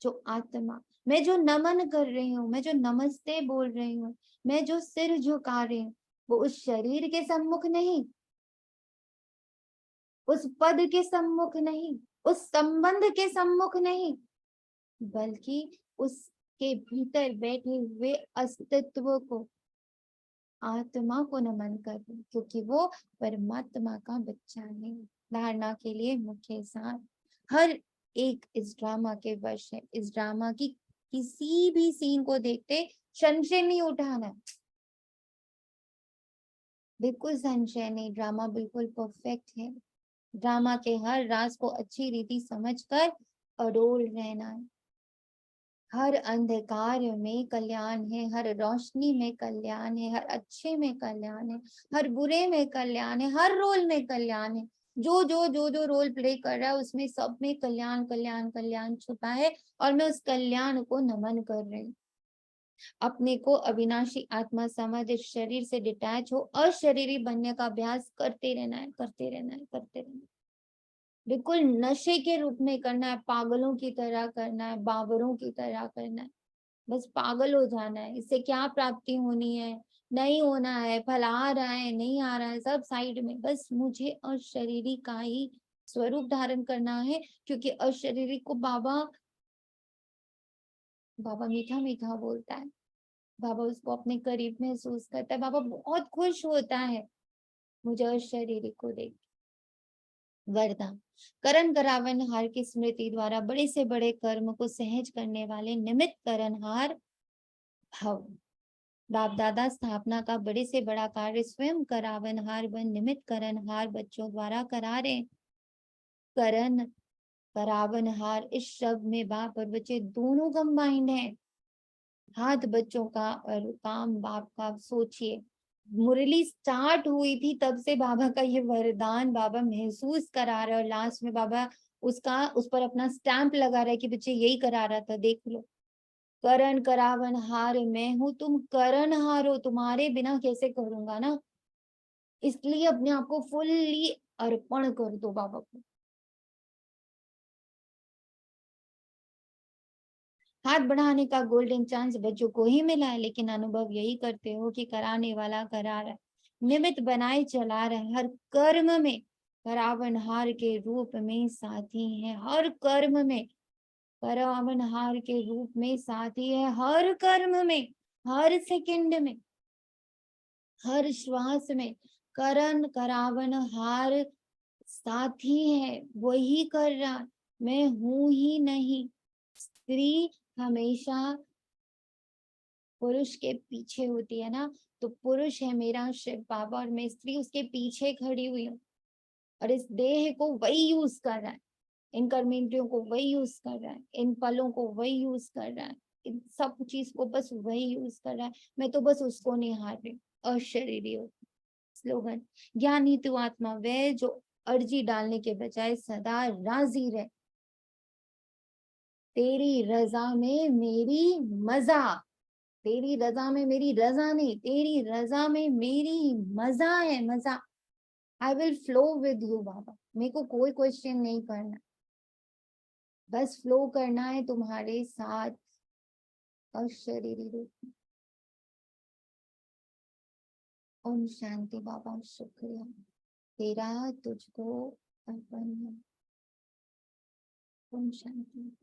जो आत्मा, मैं जो नमन कर रही हूँ, मैं जो नमस्ते बोल रही हूँ, मैं जो सिर झुका रही हूँ, वो उस शरीर के सम्मुख नहीं, उस पद के सम्मुख नहीं, उस संबंध के सम्मुख नहीं, बल्कि उसके भीतर बैठे हुए अस्तित्व को, आत्मा को नमन कर रही, क्योंकि वो परमात्मा का बच्चा है। धारणा के लिए मुख्य सार, हर एक इस ड्रामा के वश है। इस ड्रामा की किसी भी सीन को देखते संशय नहीं उठाना, बिल्कुल संशय नहीं, ड्रामा बिल्कुल परफेक्ट है। ड्रामा के हर राज को अच्छी रीति समझकर अडोल रहना है। हर अंधकार में कल्याण है, हर रोशनी में कल्याण है, हर अच्छे में कल्याण है, हर बुरे में कल्याण है, हर रोल में कल्याण है। जो रोल प्ले कर रहा है उसमें सब में कल्याण कल्याण कल्याण छुपा है, और मैं उस कल्याण को नमन कर रही हूँ। अपने को अविनाशी आत्मा समझ इस शरीर से डिटैच हो, अशरीरी बनने का अभ्यास करते रहना है, करते रहना है, करते रहना है। बिल्कुल नशे के रूप में करना है, पागलों की तरह करना है, बावरों की तरह करना है, बस पागल हो जाना है। इससे क्या प्राप्ति होनी है, नहीं होना है, फल आ रहा है, नहीं आ रहा है, सब साइड में, बस मुझे अशरीरी का ही स्वरूप धारण करना है। क्योंकि अशरीरी को बाबा बाबा मीठा मीठा बोलता है, बाबा उसको अपने करीब महसूस करता है, बाबा बहुत खुश होता है मुझे अशरीरी को देख। वरदान, करण करावन हार की स्मृति द्वारा बड़े से बड़े कर्म को सहज करने वाले निमित्त करणहार भव। बाप दादा स्थापना का बड़े से बड़ा कार्य स्वयं करावनहार व निमित्त करणहार बच्चों द्वारा करा रहे। करण करावनहार इस शब्द में बाप और बच्चे दोनों कंबाइंड है। हाथ बच्चों का और काम बाप का। सोचिए, मुरली स्टार्ट हुई थी तब से बाबा का ये वरदान बाबा महसूस करा रहे, और लास्ट में बाबा उसका उस पर अपना स्टैंप लगा रहा है कि बच्चे यही करा रहा था, देख लो। करण करावन हार मैं हूं, तुम करण हार हो, तुम्हारे बिना कैसे करूंगा ना, इसलिए अपने आप को फुल्ली अर्पण कर दो बाबा को। हाथ बढ़ाने का गोल्डन चांस बच्चों को ही मिला है, लेकिन अनुभव यही करते हो कि कराने वाला करा रहा है, निमित्त बनाए चला रहा है। हर कर्म में करावनहार के रूप में साथी है, हर कर्म में करावनहार के रूप में साथी है, हर कर्म में, हर सेकंड में, हर श्वास में करण करावनहार साथी है, वही कर रहा, मैं हूं ही नहीं। स्त्री हमेशा पुरुष के पीछे होती है ना, तो पुरुष है मेरा शिव बाबा और मैं स्त्री उसके पीछे खड़ी हुई हूँ, और इस देह को वही यूज कर रहा है, इन कर्मेंद्रियों को वही यूज कर रहा है, इन पलों को वही यूज कर रहा है, इन सब चीज को बस वही यूज कर रहा है। मैं तो बस उसको निहार रही हूँ, अशरीरी हो। स्लोगन, ज्ञानी तू आत्मा वह जो अर्जी डालने के बजाय सदा राजी रहे, तेरी रजा में मेरी मजा, तेरी रजा में मेरी रजा नहीं, तेरी रजा में मेरी मजा है, मजा। I will flow with you बाबा, मेरे को कोई क्वेश्चन नहीं करना, बस फ्लो करना है तुम्हारे साथ अशरीरी रूप में। ओम शांति बाबा, शुक्रिया तेरा तुझको अर्पण है। ओम शांति।